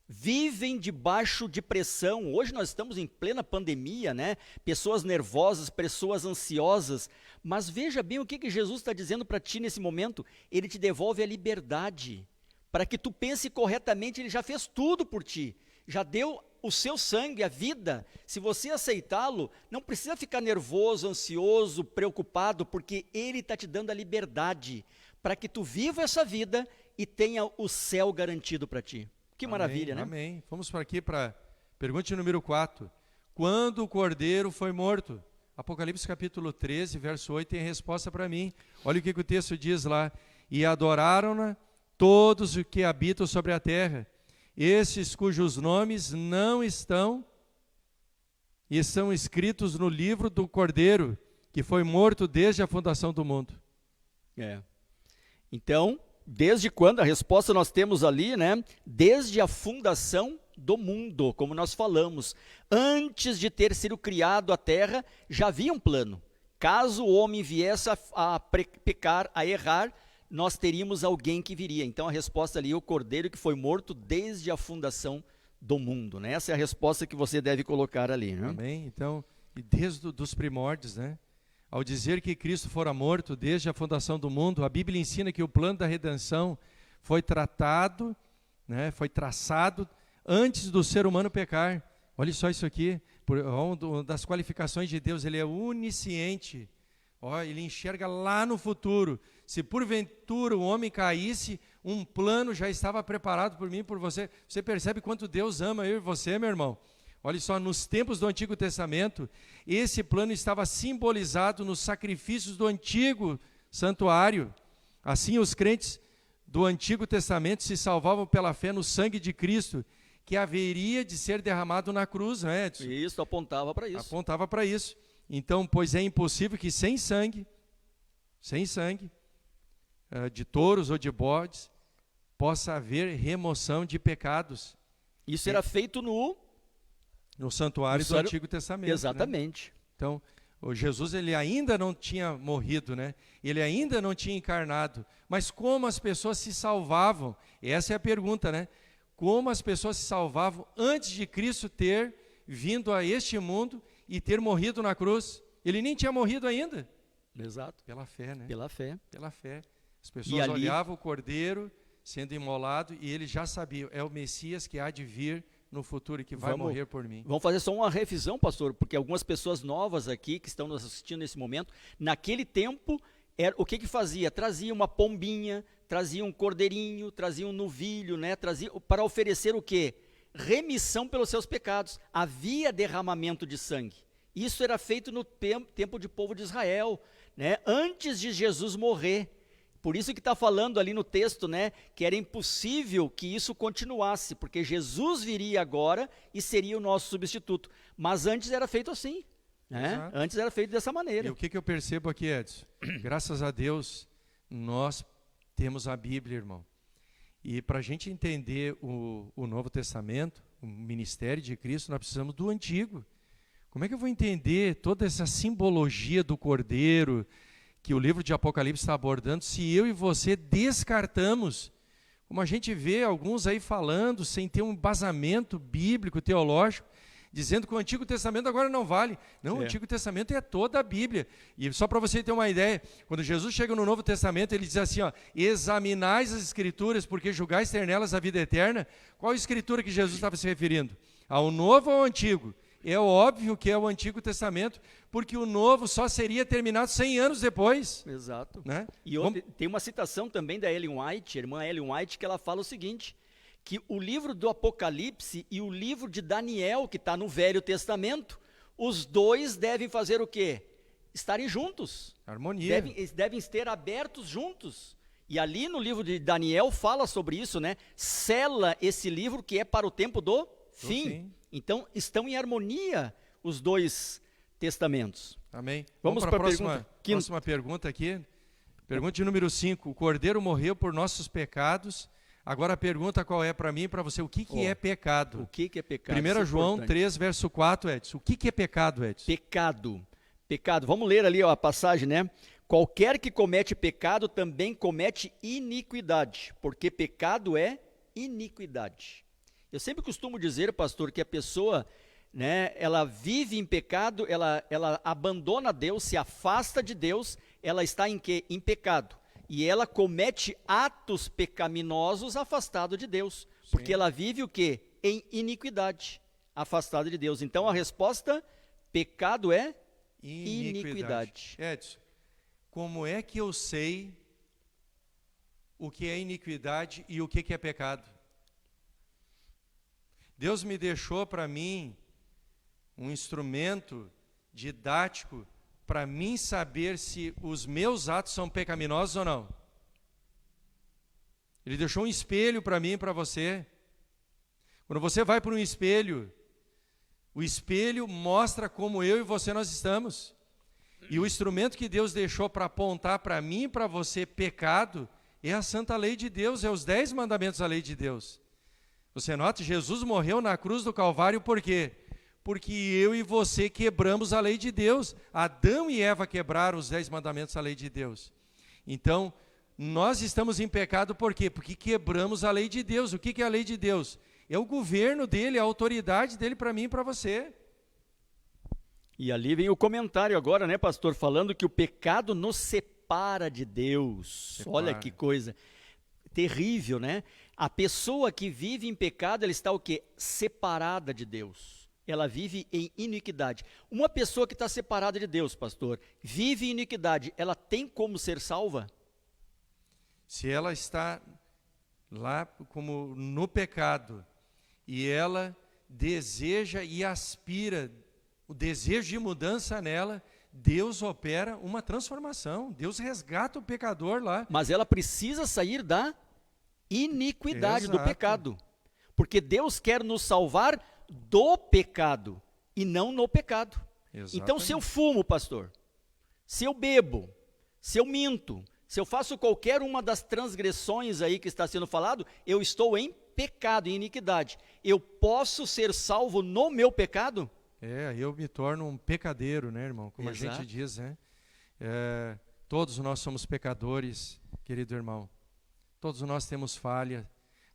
Vivem debaixo de pressão. Hoje nós estamos em plena pandemia, né? Pessoas nervosas, pessoas ansiosas. Mas veja bem o que Jesus está dizendo para ti nesse momento. Ele te devolve a liberdade. Para que tu pense corretamente, ele já fez tudo por ti. Já deu o seu sangue, a vida. Se você aceitá-lo, não precisa ficar nervoso, ansioso, preocupado, porque ele está te dando a liberdade. Para que tu viva essa vida e tenha o céu garantido para ti. Que amém, maravilha, né? Amém. Vamos para aqui para pergunta número 4. Quando o Cordeiro foi morto? Apocalipse capítulo 13, verso 8, tem resposta para mim. Olha o que o texto diz lá. E adoraram-na todos os que habitam sobre a terra, esses cujos nomes não estão e são escritos no livro do Cordeiro, que foi morto desde a fundação do mundo. Então, desde quando? A resposta nós temos ali, né? Desde a fundação do mundo, como nós falamos. Antes de ter sido criado a terra, já havia um plano. Caso o homem viesse a pecar, a errar, nós teríamos alguém que viria. Então a resposta ali é o Cordeiro que foi morto desde a fundação do mundo, né? Essa é a resposta que você deve colocar ali, né? Amém. Então, e desde os primórdios, né? Ao dizer que Cristo fora morto desde a fundação do mundo, a Bíblia ensina que o plano da redenção foi tratado, né, foi traçado antes do ser humano pecar. Olha só isso aqui, uma das qualificações de Deus, ele é onisciente. Ele enxerga lá no futuro. Se porventura o homem caísse, um plano já estava preparado por mim e por você. Você percebe quanto Deus ama eu e você, meu irmão? Olha só, nos tempos do Antigo Testamento, esse plano estava simbolizado nos sacrifícios do antigo santuário. Assim, os crentes do Antigo Testamento se salvavam pela fé no sangue de Cristo, que haveria de ser derramado na cruz, né, Edson? Isso apontava para isso. Apontava para isso. Então, pois é impossível que sem sangue de touros ou de bodes, possa haver remoção de pecados. Isso era feito no santuário do Antigo Testamento. Exatamente. Né? Então, o Jesus ele ainda não tinha morrido, né? Ele ainda não tinha encarnado. Mas como as pessoas se salvavam? Essa é a pergunta, né? Como as pessoas se salvavam antes de Cristo ter vindo a este mundo e ter morrido na cruz. Ele nem tinha morrido ainda. Exato. Pela fé, né? Pela fé. Pela fé. As pessoas ali, olhavam o cordeiro sendo imolado e ele já sabia, é o Messias que há de vir no futuro e que vai morrer por mim. Vamos fazer só uma revisão, pastor, porque algumas pessoas novas aqui que estão nos assistindo nesse momento, naquele tempo, o que fazia? Trazia uma pombinha, trazia um cordeirinho, trazia um novilho, né? Trazia para oferecer o quê? Remissão pelos seus pecados. Havia derramamento de sangue. Isso era feito no tempo de povo de Israel, né? Antes de Jesus morrer. Por isso que está falando ali no texto, né, que era impossível que isso continuasse, porque Jesus viria agora e seria o nosso substituto. Mas antes era feito assim, né? Antes era feito dessa maneira. E o que eu percebo aqui, Edson? Graças a Deus, nós temos a Bíblia, irmão. E para a gente entender o Novo Testamento, o ministério de Cristo, nós precisamos do Antigo. Como é que eu vou entender toda essa simbologia do Cordeiro, que o livro de Apocalipse está abordando, se eu e você descartamos, como a gente vê alguns aí falando, sem ter um embasamento bíblico, teológico, dizendo que o Antigo Testamento agora não vale. Não, o Antigo Testamento é toda a Bíblia. E só para você ter uma ideia, quando Jesus chega no Novo Testamento, ele diz assim, ó, examinais as Escrituras, porque julgais ter nelas a vida eterna. Qual Escritura que Jesus estava se referindo? Ao Novo ou ao Antigo? É óbvio que é o Antigo Testamento, porque o Novo só seria terminado 100 anos depois. Exato. Né? E tem uma citação também da Ellen White, a irmã Ellen White, que ela fala o seguinte, que o livro do Apocalipse e o livro de Daniel, que está no Velho Testamento, os dois devem fazer o quê? Estarem juntos. Harmonia. Devem estar abertos juntos. E ali no livro de Daniel fala sobre isso, né? Sela esse livro que é para o tempo do fim. Então, estão em harmonia os dois testamentos. Amém. Vamos para a próxima pergunta aqui. Pergunta de número 5. O Cordeiro morreu por nossos pecados. Agora a pergunta qual é para mim e para você? O que é pecado? O que é pecado? 1 João 3, verso 4, Edson. O que é pecado, Edson? Pecado. Vamos ler ali a passagem, né? Qualquer que comete pecado também comete iniquidade, porque pecado é iniquidade. Eu sempre costumo dizer, pastor, que a pessoa, né, ela vive em pecado, ela abandona Deus, se afasta de Deus, ela está em quê? Em pecado. E ela comete atos pecaminosos afastado de Deus, porque ela vive o quê? Em iniquidade, afastada de Deus. Então a resposta, pecado é iniquidade. Edson, como é que eu sei o que é iniquidade e o que é pecado? Deus me deixou para mim um instrumento didático para mim saber se os meus atos são pecaminosos ou não. Ele deixou um espelho para mim e para você. Quando você vai para um espelho, o espelho mostra como eu e você nós estamos. E o instrumento que Deus deixou para apontar para mim e para você pecado é a santa lei de Deus, é os 10 mandamentos da lei de Deus. Você nota, Jesus morreu na cruz do Calvário por quê? Porque eu e você quebramos a lei de Deus. Adão e Eva quebraram os 10 mandamentos da lei de Deus. Então, nós estamos em pecado por quê? Porque quebramos a lei de Deus. O que é a lei de Deus? É o governo dele, a autoridade dele para mim e para você. E ali vem o comentário agora, né, pastor? Falando que o pecado nos separa de Deus. Olha que coisa terrível, né? A pessoa que vive em pecado, ela está o quê? Separada de Deus. Ela vive em iniquidade. Uma pessoa que está separada de Deus, pastor, vive em iniquidade, ela tem como ser salva? Se ela está lá como no pecado e ela deseja e aspira o desejo de mudança nela, Deus opera uma transformação. Deus resgata o pecador lá. Mas ela precisa sair da iniquidade do pecado. Porque Deus quer nos salvar do pecado e não no pecado. Exatamente. Então, se eu fumo, pastor, se eu bebo, se eu minto, se eu faço qualquer uma das transgressões aí que está sendo falado, eu estou em pecado, em iniquidade. Eu posso ser salvo no meu pecado? Eu me torno um pecadeiro, né, irmão? Como Exato. A gente diz, né? Todos nós somos pecadores, querido irmão. Todos nós temos falha,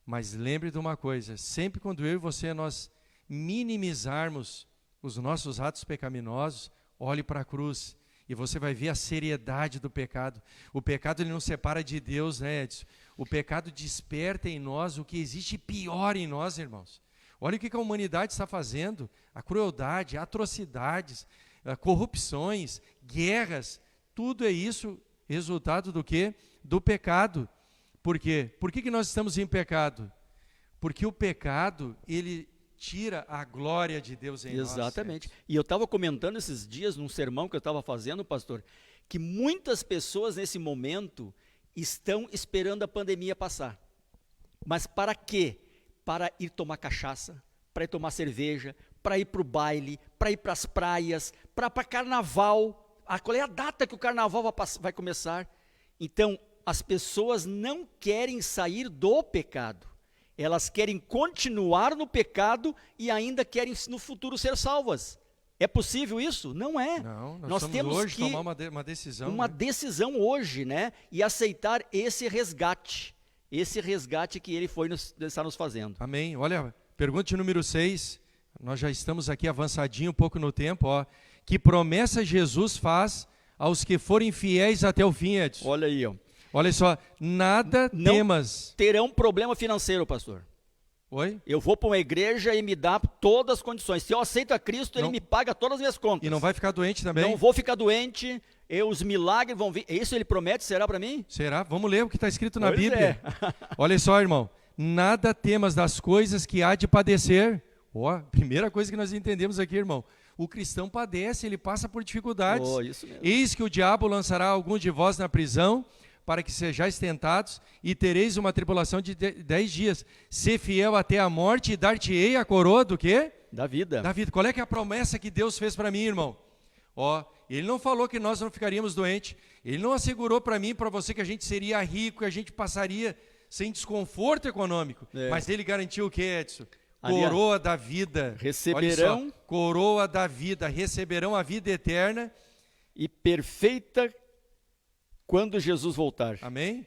mas lembre de uma coisa, sempre quando eu e você nós minimizarmos os nossos atos pecaminosos, olhe para a cruz e você vai ver a seriedade do pecado. O pecado ele não separa de Deus, né, Edson? O pecado desperta em nós o que existe pior em nós, irmãos. Olha o que a humanidade está fazendo, a crueldade, atrocidades, corrupções, guerras, tudo é isso resultado do quê? Do pecado. Por quê? Por que nós estamos em pecado? Porque o pecado, ele tira a glória de Deus em nós. Exatamente. E eu estava comentando esses dias num sermão que eu estava fazendo, pastor, que muitas pessoas nesse momento estão esperando a pandemia passar. Mas para quê? Para ir tomar cachaça, para ir tomar cerveja, para ir para o baile, para ir para as praias, para carnaval. Qual é a data que o carnaval vai começar? Então, as pessoas não querem sair do pecado. Elas querem continuar no pecado e ainda querem no futuro ser salvas. É possível isso? Não é. Não, nós temos hoje que tomar uma decisão. Uma decisão hoje, né? E aceitar esse resgate. Esse resgate que ele está nos fazendo. Amém. Olha, pergunta número 6. Nós já estamos aqui avançadinho um pouco no tempo. Ó. Que promessa Jesus faz aos que forem fiéis até o fim, Edson? Olha aí, ó. Olha só, nada não temas. Terão problema financeiro, pastor. Oi? Eu vou para uma igreja e me dá todas as condições. Se eu aceito a Cristo, ele me paga todas as minhas contas. E não vai ficar doente também? Não vou ficar doente, os milagres vão vir. Isso ele promete, será para mim? Será? Vamos ler o que está escrito na Pois Bíblia. Olha só, irmão. Nada temas das coisas que há de padecer. Ó, primeira coisa que nós entendemos aqui, irmão. O cristão padece, ele passa por dificuldades. Isso mesmo. Eis que o diabo lançará alguns de vós na prisão, para que sejais tentados, e tereis uma tribulação de 10 dias. Ser fiel até a morte, e dar-te-ei a coroa do quê? Da vida. Da vida. Qual é que é a promessa que Deus fez para mim, irmão? Ó, ele não falou que nós não ficaríamos doentes. Ele não assegurou para mim e para você que a gente seria rico, que a gente passaria sem desconforto econômico. Mas ele garantiu o quê, Edson? Coroa da vida. Receberão. Só, coroa da vida. Receberão a vida eterna. E perfeita quando Jesus voltar. Amém?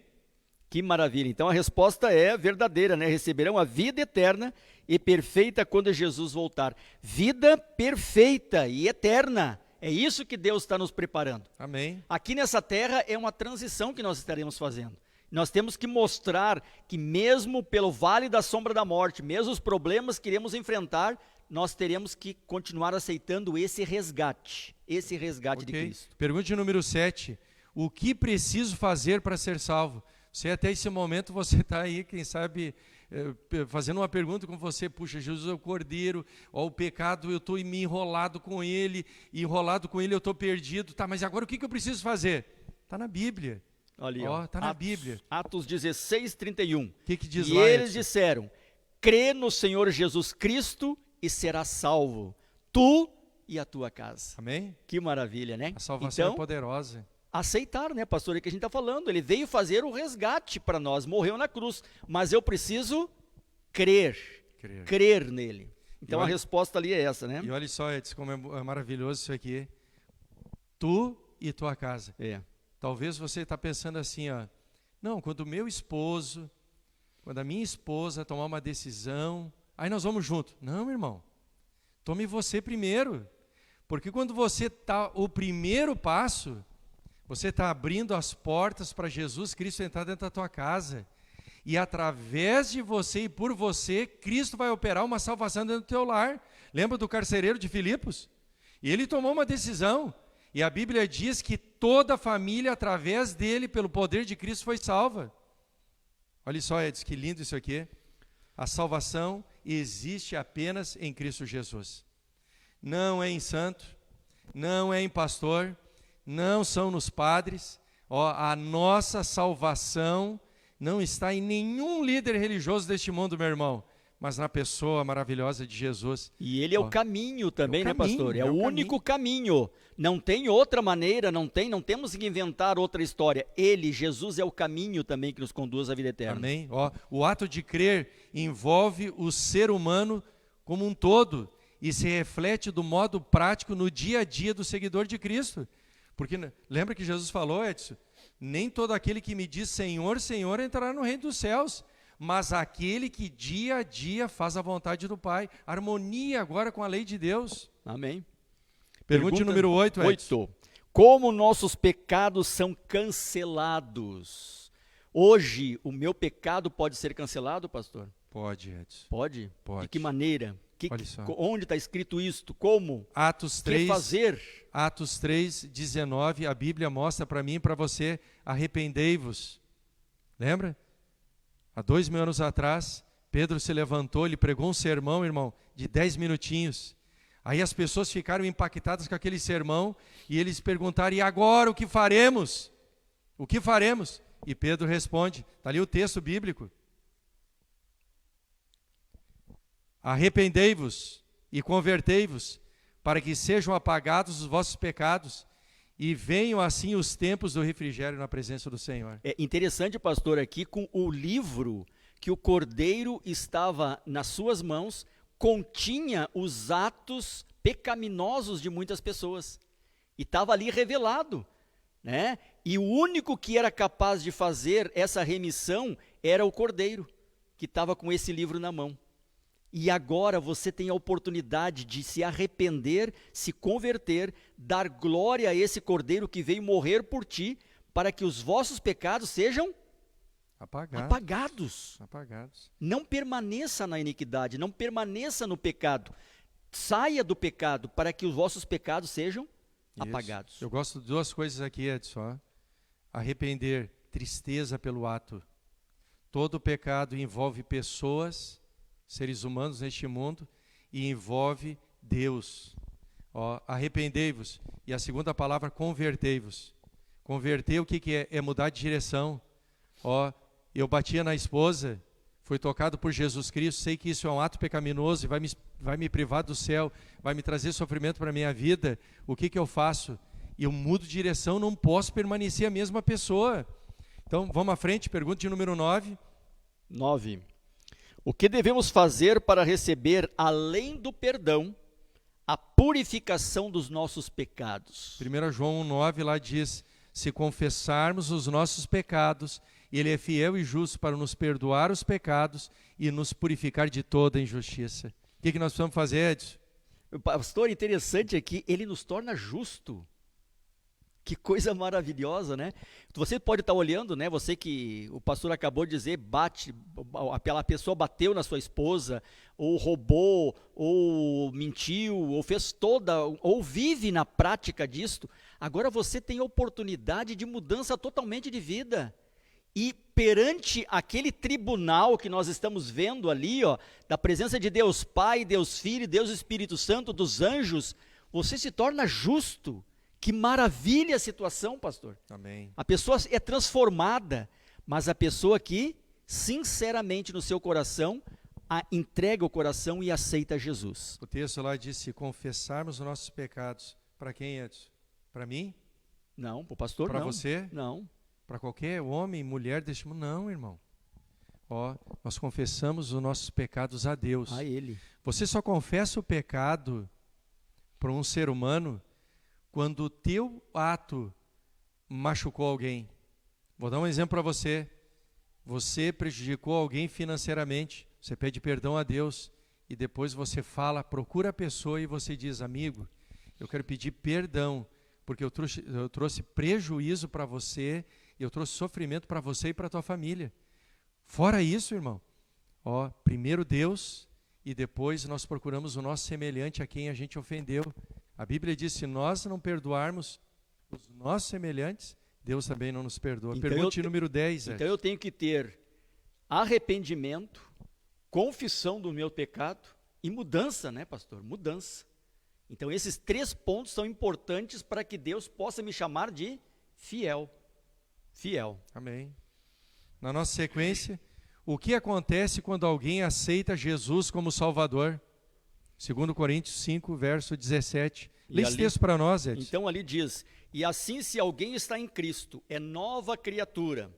Que maravilha. Então a resposta é verdadeira, né? Receberão a vida eterna e perfeita quando Jesus voltar. Vida perfeita e eterna. É isso que Deus está nos preparando. Amém. Aqui nessa terra é uma transição que nós estaremos fazendo. Nós temos que mostrar que mesmo pelo vale da sombra da morte, mesmo os problemas que iremos enfrentar, nós teremos que continuar aceitando esse resgate de Cristo. Pergunta número 7. O que preciso fazer para ser salvo? Você até esse momento, você está aí, quem sabe, fazendo uma pergunta com você, puxa, Jesus é o Cordeiro, ó, o pecado, eu estou me enrolado com ele eu estou perdido, tá, mas agora o que eu preciso fazer? Está na Bíblia. Ali, ó, está na Bíblia. Atos 16, 31. O que diz e lá, eles Edson? disseram, crê no Senhor Jesus Cristo e serás salvo, tu e a tua casa. Amém? Que maravilha, né? A salvação então, é poderosa. Aceitar, né, pastor, é que a gente está falando. Ele veio fazer o resgate para nós, morreu na cruz, mas eu preciso crer nele. Então a resposta ali é essa, né? E olha só, Edson, como é maravilhoso isso aqui. Tu e tua casa. Talvez você está pensando assim, ó, não, quando o meu esposo, quando a minha esposa tomar uma decisão, aí nós vamos junto. Não, irmão, tome você primeiro, porque quando você está o primeiro passo, você está abrindo as portas para Jesus Cristo entrar dentro da tua casa. E através de você e por você, Cristo vai operar uma salvação dentro do teu lar. Lembra do carcereiro de Filipos? E ele tomou uma decisão. E a Bíblia diz que toda a família, através dele, pelo poder de Cristo, foi salva. Olha só, Edson, que lindo isso aqui. A salvação existe apenas em Cristo Jesus. Não é em santo, não é em pastor, não são nos padres. Ó, a nossa salvação não está em nenhum líder religioso deste mundo, meu irmão, mas na pessoa maravilhosa de Jesus. E ele é o caminho também, né, pastor? É o único caminho. Não tem outra maneira, não temos que inventar outra história. Ele, Jesus, é o caminho também que nos conduz à vida eterna. Amém. Ó, o ato de crer envolve o ser humano como um todo e se reflete do modo prático no dia a dia do seguidor de Cristo. Porque lembra que Jesus falou, Edson? Nem todo aquele que me diz Senhor, Senhor entrará no reino dos céus, mas aquele que dia a dia faz a vontade do Pai. Harmonia agora com a lei de Deus. Amém. Pergunta número 8, Edson. 8. Como nossos pecados são cancelados? Hoje, o meu pecado pode ser cancelado, pastor? Pode, Edson. Pode? Pode. De que maneira? Olha só. Onde está escrito isto? Como? Atos O 3, que fazer? Atos 3, 19, a Bíblia mostra para mim e para você, arrependei-vos. Lembra? Há 2000 anos atrás, Pedro se levantou, ele pregou um sermão, irmão, de 10 minutinhos. Aí as pessoas ficaram impactadas com aquele sermão e eles perguntaram, e agora o que faremos? O que faremos? E Pedro responde, está ali o texto bíblico. Arrependei-vos e convertei-vos, para que sejam apagados os vossos pecados e venham assim os tempos do refrigério na presença do Senhor. É interessante, pastor, aqui com o livro que o cordeiro estava nas suas mãos, continha os atos pecaminosos de muitas pessoas. E estava ali revelado, né? E o único que era capaz de fazer essa remissão era o cordeiro, que estava com esse livro na mão. E agora você tem a oportunidade de se arrepender, se converter, dar glória a esse cordeiro que veio morrer por ti, para que os vossos pecados sejam apagados. Não permaneça na iniquidade, não permaneça no pecado. Saia do pecado para que os vossos pecados sejam apagados. Eu gosto de duas coisas aqui, Edson. Arrepender, tristeza pelo ato. Todo pecado envolve pessoas, seres humanos neste mundo, e envolve Deus. Arrependei-vos. E a segunda palavra, convertei-vos. Converter, o que é? É mudar de direção. Eu batia na esposa, fui tocado por Jesus Cristo, sei que isso é um ato pecaminoso e vai me privar do céu, vai me trazer sofrimento para a minha vida. O que eu faço? Eu mudo de direção, não posso permanecer a mesma pessoa. Então, vamos à frente, pergunta de número 9. 9. O que devemos fazer para receber, além do perdão, a purificação dos nossos pecados? 1 João 1,9 lá diz, se confessarmos os nossos pecados, Ele é fiel e justo para nos perdoar os pecados e nos purificar de toda injustiça. O que nós precisamos fazer, Edson? Pastor, interessante aqui, Ele nos torna justo. Que coisa maravilhosa, né? Você pode estar olhando, né? Você que o pastor acabou de dizer, aquela pessoa bateu na sua esposa, ou roubou, ou mentiu, ou fez ou vive na prática disto. Agora você tem oportunidade de mudança totalmente de vida. E perante aquele tribunal que nós estamos vendo ali, da presença de Deus Pai, Deus Filho, Deus Espírito Santo, dos anjos, você se torna justo. Que maravilha a situação, pastor. Amém. A pessoa é transformada, mas a pessoa que, sinceramente no seu coração, entrega o coração e aceita Jesus. O texto lá diz, se confessarmos os nossos pecados, para quem, Edson? Para mim? Não, para o pastor não. Para você? Não. Para qualquer homem, mulher deste mundo? Não, irmão. Nós confessamos os nossos pecados a Deus. A Ele. Você só confessa o pecado para um ser humano quando o teu ato machucou alguém. Vou dar um exemplo para você. Você prejudicou alguém financeiramente, você pede perdão a Deus e depois você procura a pessoa e você diz, amigo, eu quero pedir perdão, porque eu trouxe prejuízo para você, eu trouxe sofrimento para você e para a tua família. Fora isso, irmão, primeiro Deus e depois nós procuramos o nosso semelhante a quem a gente ofendeu. A Bíblia diz, se nós não perdoarmos os nossos semelhantes, Deus também não nos perdoa. Então Pergunta número 10. Então eu tenho que ter arrependimento, confissão do meu pecado e mudança, né, pastor? Mudança. Então esses 3 pontos são importantes para que Deus possa me chamar de fiel. Fiel. Amém. Na nossa sequência, o que acontece quando alguém aceita Jesus como Salvador? 2 Coríntios 5, verso 17. Lê esse texto para nós, Edson. Então ali diz, e assim se alguém está em Cristo, é nova criatura.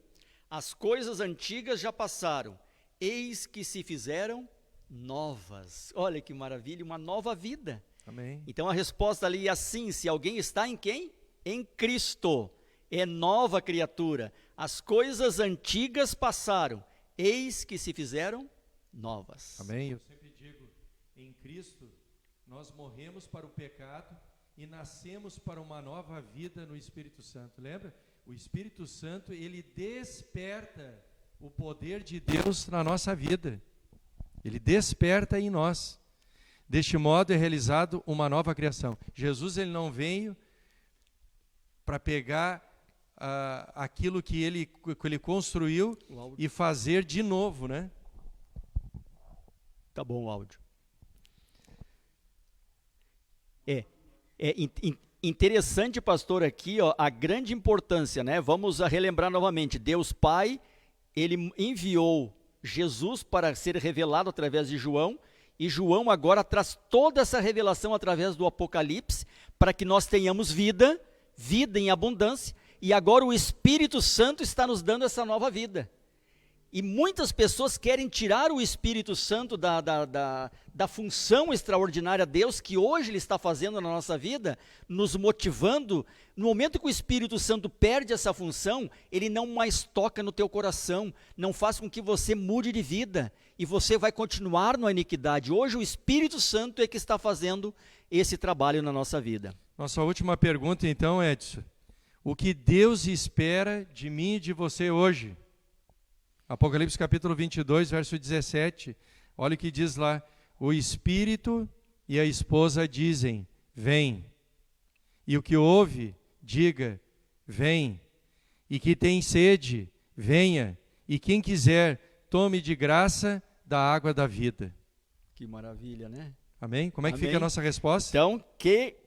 As coisas antigas já passaram, eis que se fizeram novas. Olha que maravilha, uma nova vida. Amém. Então a resposta ali é assim, se alguém está em quem? Em Cristo, é nova criatura. As coisas antigas passaram, eis que se fizeram novas. Amém. Eu sempre digo, em Cristo nós morremos para o pecado e nascemos para uma nova vida no Espírito Santo. Lembra? O Espírito Santo, ele desperta o poder de Deus na nossa vida. Ele desperta em nós. Deste modo é realizado uma nova criação. Jesus, ele não veio para pegar aquilo que ele construiu e fazer de novo, né? Tá bom o áudio. Interessante, pastor, aqui, ó, a grande importância, né? Vamos relembrar novamente. Deus Pai, ele enviou Jesus para ser revelado através de João, e João agora traz toda essa revelação através do Apocalipse, para que nós tenhamos vida em abundância, e agora o Espírito Santo está nos dando essa nova vida. E muitas pessoas querem tirar o Espírito Santo da função extraordinária de Deus que hoje Ele está fazendo na nossa vida, nos motivando. No momento que o Espírito Santo perde essa função, ele não mais toca no teu coração, não faz com que você mude de vida, e você vai continuar na iniquidade. Hoje o Espírito Santo é que está fazendo esse trabalho na nossa vida. Nossa última pergunta então, Edson. O que Deus espera de mim e de você hoje? Apocalipse capítulo 22, verso 17, olha o que diz lá: o Espírito e a esposa dizem, vem. E o que ouve, diga, vem. E que tem sede, venha. E quem quiser, tome de graça da água da vida. Que maravilha, né? Amém? Como é que Amém. fica a nossa resposta? Então,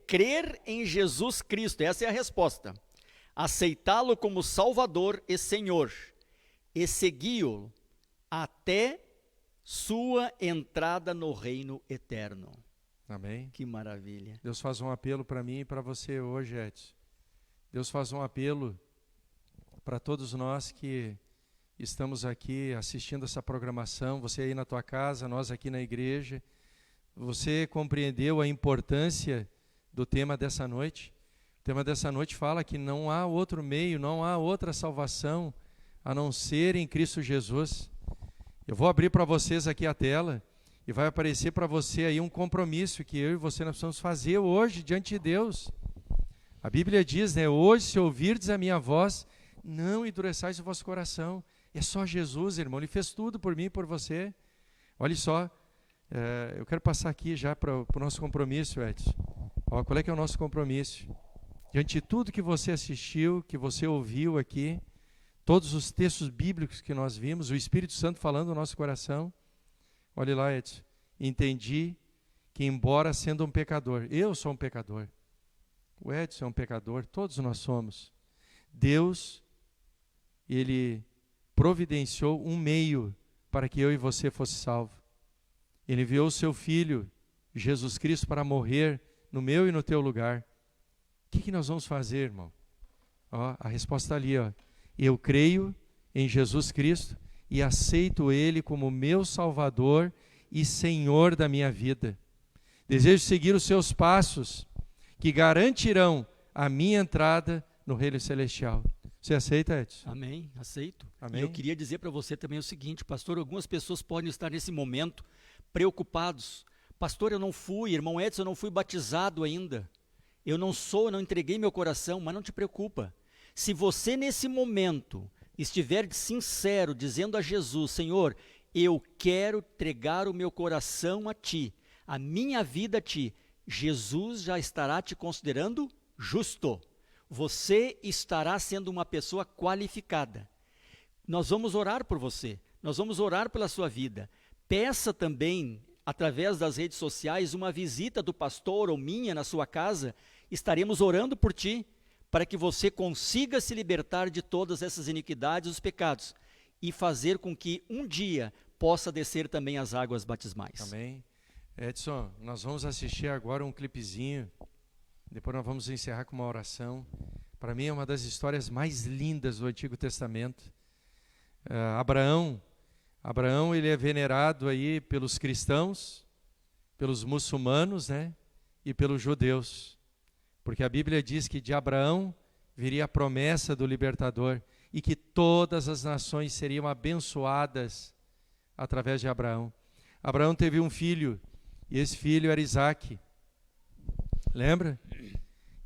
crer em Jesus Cristo, essa é a resposta. Aceitá-lo como Salvador e Senhor, e segui-o até sua entrada no reino eterno. Amém. Que maravilha. Deus faz um apelo para mim e para você hoje, Edson. Deus faz um apelo para todos nós que estamos aqui assistindo essa programação, você aí na tua casa, nós aqui na igreja. Você compreendeu a importância do tema dessa noite? O tema dessa noite fala que não há outro meio, não há outra salvação a não ser em Cristo Jesus. Eu vou abrir para vocês aqui a tela e vai aparecer para você aí um compromisso que eu e você nós precisamos fazer hoje diante de Deus. A Bíblia diz, né? Hoje, se ouvirdes a minha voz, não endureçais o vosso coração. É só Jesus, irmão. Ele fez tudo por mim e por você. Olha só, eu quero passar aqui já para o nosso compromisso, Edson. Ó, qual é que é o nosso compromisso? Diante de tudo que você assistiu, que você ouviu aqui, todos os textos bíblicos que nós vimos, o Espírito Santo falando no nosso coração. Olha lá, Edson. Entendi que, embora sendo um pecador, eu sou um pecador, o Edson é um pecador, todos nós somos. Deus, Ele providenciou um meio para que eu e você fosse salvo. Ele enviou o seu Filho, Jesus Cristo, para morrer no meu e no teu lugar. O que nós vamos fazer, irmão? Ó, a resposta está ali, ó. Eu creio em Jesus Cristo e aceito Ele como meu Salvador e Senhor da minha vida. Desejo seguir os seus passos, que garantirão a minha entrada no reino celestial. Você aceita, Edson? Amém, aceito. Amém. E eu queria dizer para você também o seguinte, pastor, algumas pessoas podem estar nesse momento preocupados. Pastor, eu não fui, irmão Edson, eu não fui batizado ainda. Eu não entreguei meu coração, mas não te preocupa. Se você nesse momento estiver sincero, dizendo a Jesus, Senhor, eu quero entregar o meu coração a Ti, a minha vida a Ti, Jesus já estará te considerando justo. Você estará sendo uma pessoa qualificada. Nós vamos orar por você, nós vamos orar pela sua vida. Peça também, através das redes sociais, uma visita do pastor ou minha na sua casa. Estaremos orando por ti, para que você consiga se libertar de todas essas iniquidades, os pecados, e fazer com que um dia possa descer também as águas batismais. Amém. Edson, nós vamos assistir agora um clipezinho, depois nós vamos encerrar com uma oração. Para mim é uma das histórias mais lindas do Antigo Testamento. Abraão, ele é venerado aí pelos cristãos, pelos muçulmanos, né, e pelos judeus. Porque a Bíblia diz que de Abraão viria a promessa do libertador e que todas as nações seriam abençoadas através de Abraão. Abraão teve um filho e esse filho era Isaque. Lembra?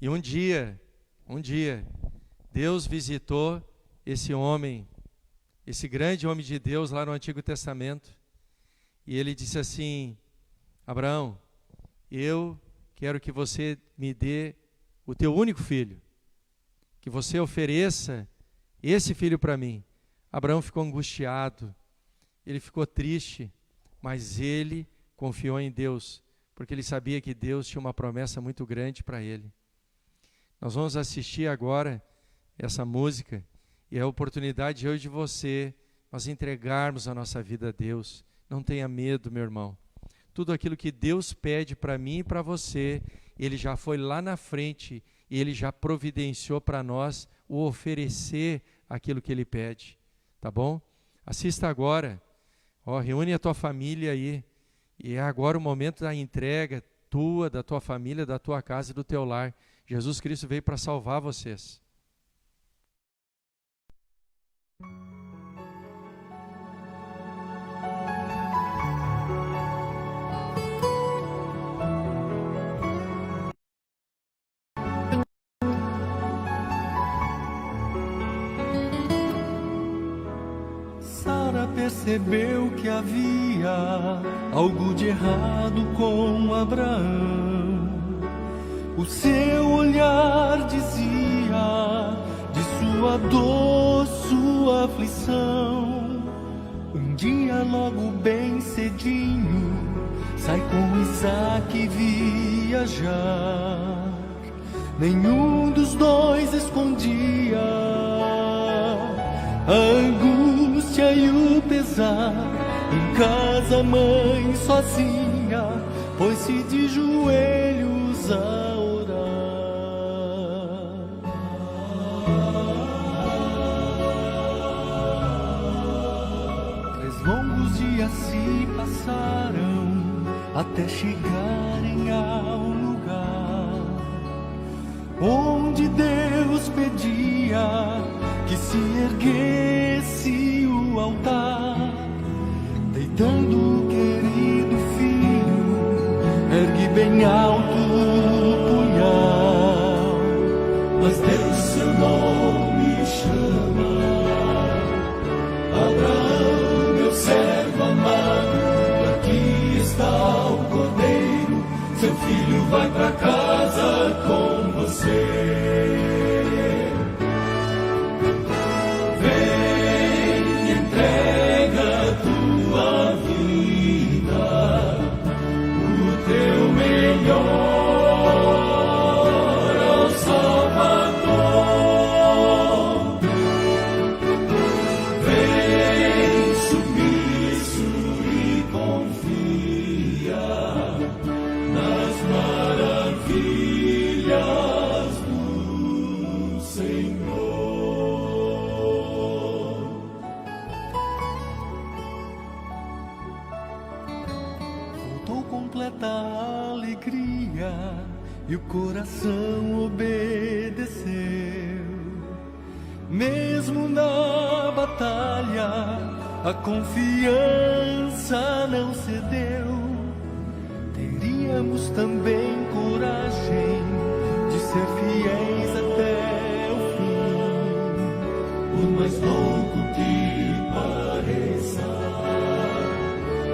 E um dia, Deus visitou esse homem, esse grande homem de Deus lá no Antigo Testamento. E ele disse assim: Abraão, eu quero que você me dê o teu único filho, que você ofereça esse filho para mim. Abraão ficou angustiado, ele ficou triste, mas ele confiou em Deus, porque ele sabia que Deus tinha uma promessa muito grande para ele. Nós vamos assistir agora essa música, e é a oportunidade de eu e de você, nós entregarmos a nossa vida a Deus. Não tenha medo, meu irmão. Tudo aquilo que Deus pede para mim e para você, Ele já foi lá na frente, e Ele já providenciou para nós o oferecer aquilo que Ele pede. Tá bom? Assista agora. Reúne a tua família aí. E é agora o momento da entrega tua, da tua família, da tua casa e do teu lar. Jesus Cristo veio para salvar vocês. Sara percebeu que havia algo de errado com Abraão. O seu olhar dizia de sua dor, sua aflição. Um dia logo bem cedinho sai com Isaac viajar. Nenhum dos dois escondia a angústia e o pesar. Em casa a mãe sozinha pôs-se de joelhos a orar. Três longos dias se passaram até chegarem ao lugar onde Deus pedia que se erguesse o altar. Deitando o querido filho, ergue bem alto o punhal. Mas Deus seu nome chama. Abraão, meu servo amado, aqui está o cordeiro. Seu filho vai para casa com você. E o coração obedeceu, mesmo na batalha, a confiança não cedeu. Teríamos também coragem de ser fiéis até o fim, por mais louco que pareça,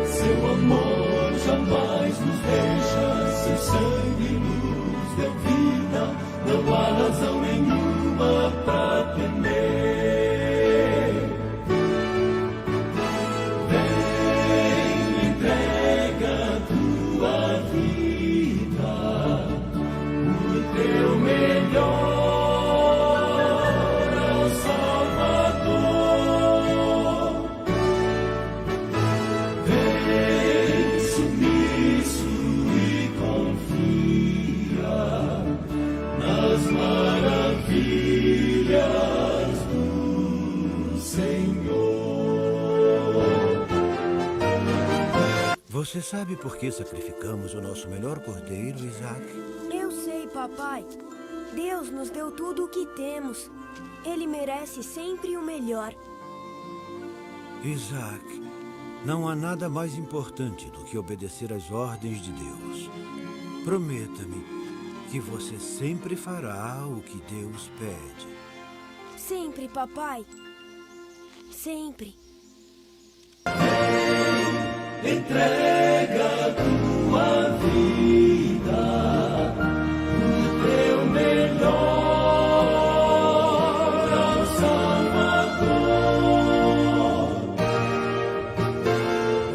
seu amor jamais nos deixa, seu sangue nos deu vida, não há razão nenhuma pra temer. Vem, entrega a tua vida, o teu melhor ao Salvador. Vem submisso e confia nas maravilhas do Senhor. Você sabe por que sacrificamos o nosso melhor cordeiro, Isaac? Eu sei, papai. Deus nos deu tudo o que temos. Ele merece sempre o melhor. Isaac, não há nada mais importante do que obedecer às ordens de Deus. Prometa-me que você sempre fará o que Deus pede. Sempre, papai. Sempre. Entrega tua vida, o teu melhor ao Salvador.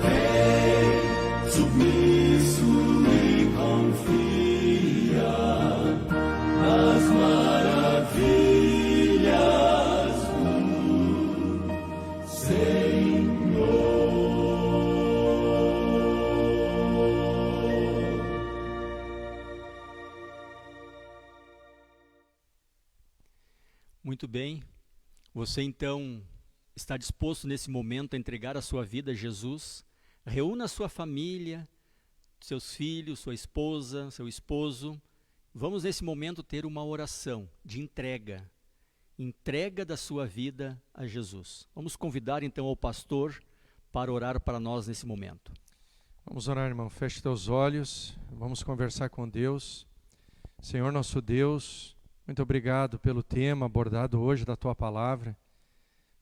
Vem submisso e confia nas maravilhas do Senhor. Muito bem. Você então está disposto nesse momento a entregar a sua vida a Jesus? Reúna a sua família, seus filhos, sua esposa, seu esposo. Vamos nesse momento ter uma oração de entrega. Entrega da sua vida a Jesus. Vamos convidar então ao pastor para orar para nós nesse momento. Vamos orar, irmão. Feche teus olhos. Vamos conversar com Deus. Senhor nosso Deus, muito obrigado pelo tema abordado hoje da Tua Palavra,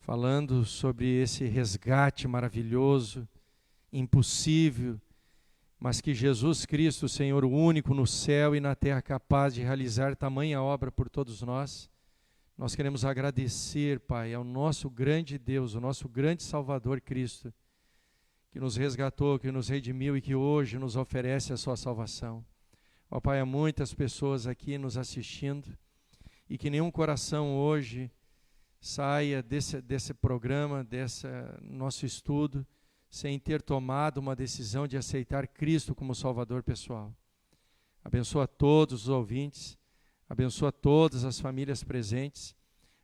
falando sobre esse resgate maravilhoso, impossível, mas que Jesus Cristo, Senhor, o único no céu e na terra capaz de realizar tamanha obra por todos nós. Nós queremos agradecer, Pai, ao nosso grande Deus, o nosso grande Salvador Cristo, que nos resgatou, que nos redimiu e que hoje nos oferece a sua salvação. Ó Pai, há muitas pessoas aqui nos assistindo e que nenhum coração hoje saia desse programa, desse nosso estudo, sem ter tomado uma decisão de aceitar Cristo como Salvador pessoal. Abençoa todos os ouvintes, abençoa todas as famílias presentes,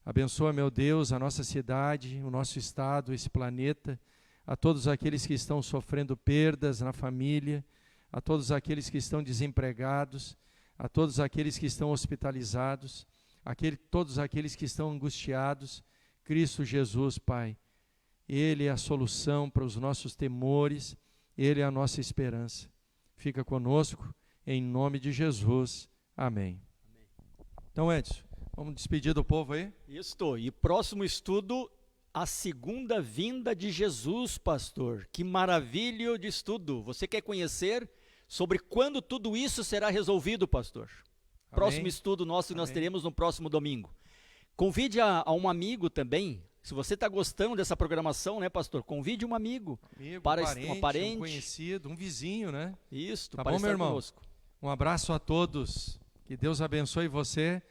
abençoa, meu Deus, a nossa cidade, o nosso estado, esse planeta, a todos aqueles que estão sofrendo perdas na família, a todos aqueles que estão desempregados, a todos aqueles que estão hospitalizados, todos aqueles que estão angustiados. Cristo Jesus, Pai, Ele é a solução para os nossos temores, Ele é a nossa esperança. Fica conosco, em nome de Jesus. Amém. Então, Edson, vamos despedir do povo aí? Isso, e próximo estudo, a segunda vinda de Jesus, pastor. Que maravilha de estudo. Você quer conhecer sobre quando tudo isso será resolvido, pastor? Amém. Próximo estudo nosso que nós teremos no próximo domingo. Convide a um amigo também. Se você está gostando dessa programação, né, pastor? Convide um amigo para um parente, um conhecido, um vizinho, né? Isso, tá para bom, estar meu irmão? conosco. Um abraço a todos. Que Deus abençoe você.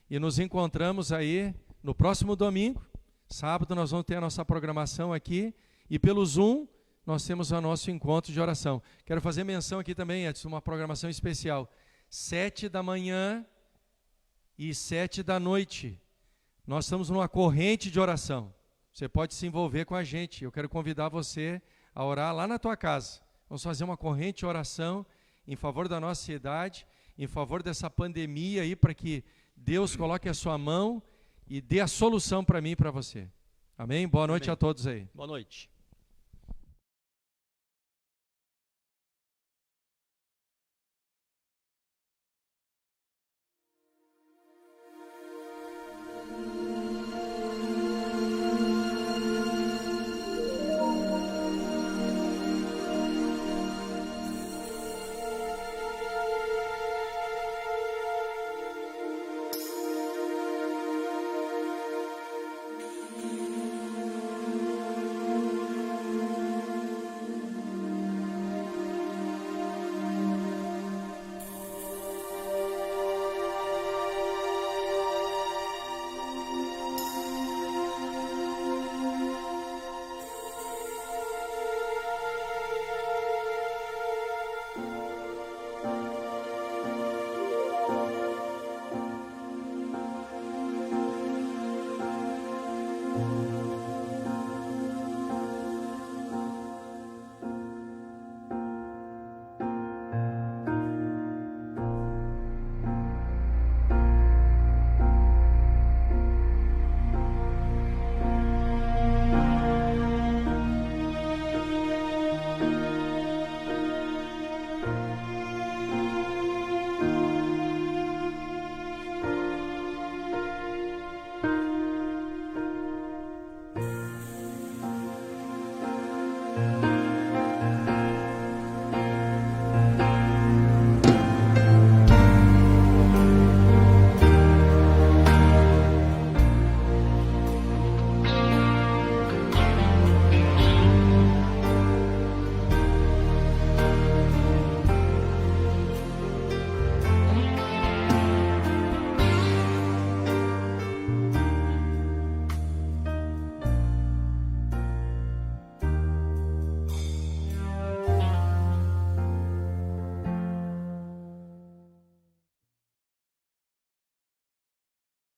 E nos encontramos aí no próximo domingo. Sábado nós vamos ter a nossa programação aqui. E pelo Zoom nós temos o nosso encontro de oração. Quero fazer menção aqui também, Edson, uma programação especial. 7 da manhã e 7 da noite. Nós estamos numa corrente de oração. Você pode se envolver com a gente. Eu quero convidar você a orar lá na tua casa. Vamos fazer uma corrente de oração em favor da nossa cidade, em favor dessa pandemia aí, para que Deus coloque a sua mão e dê a solução para mim e para você. Amém? Boa noite a todos aí. Boa noite.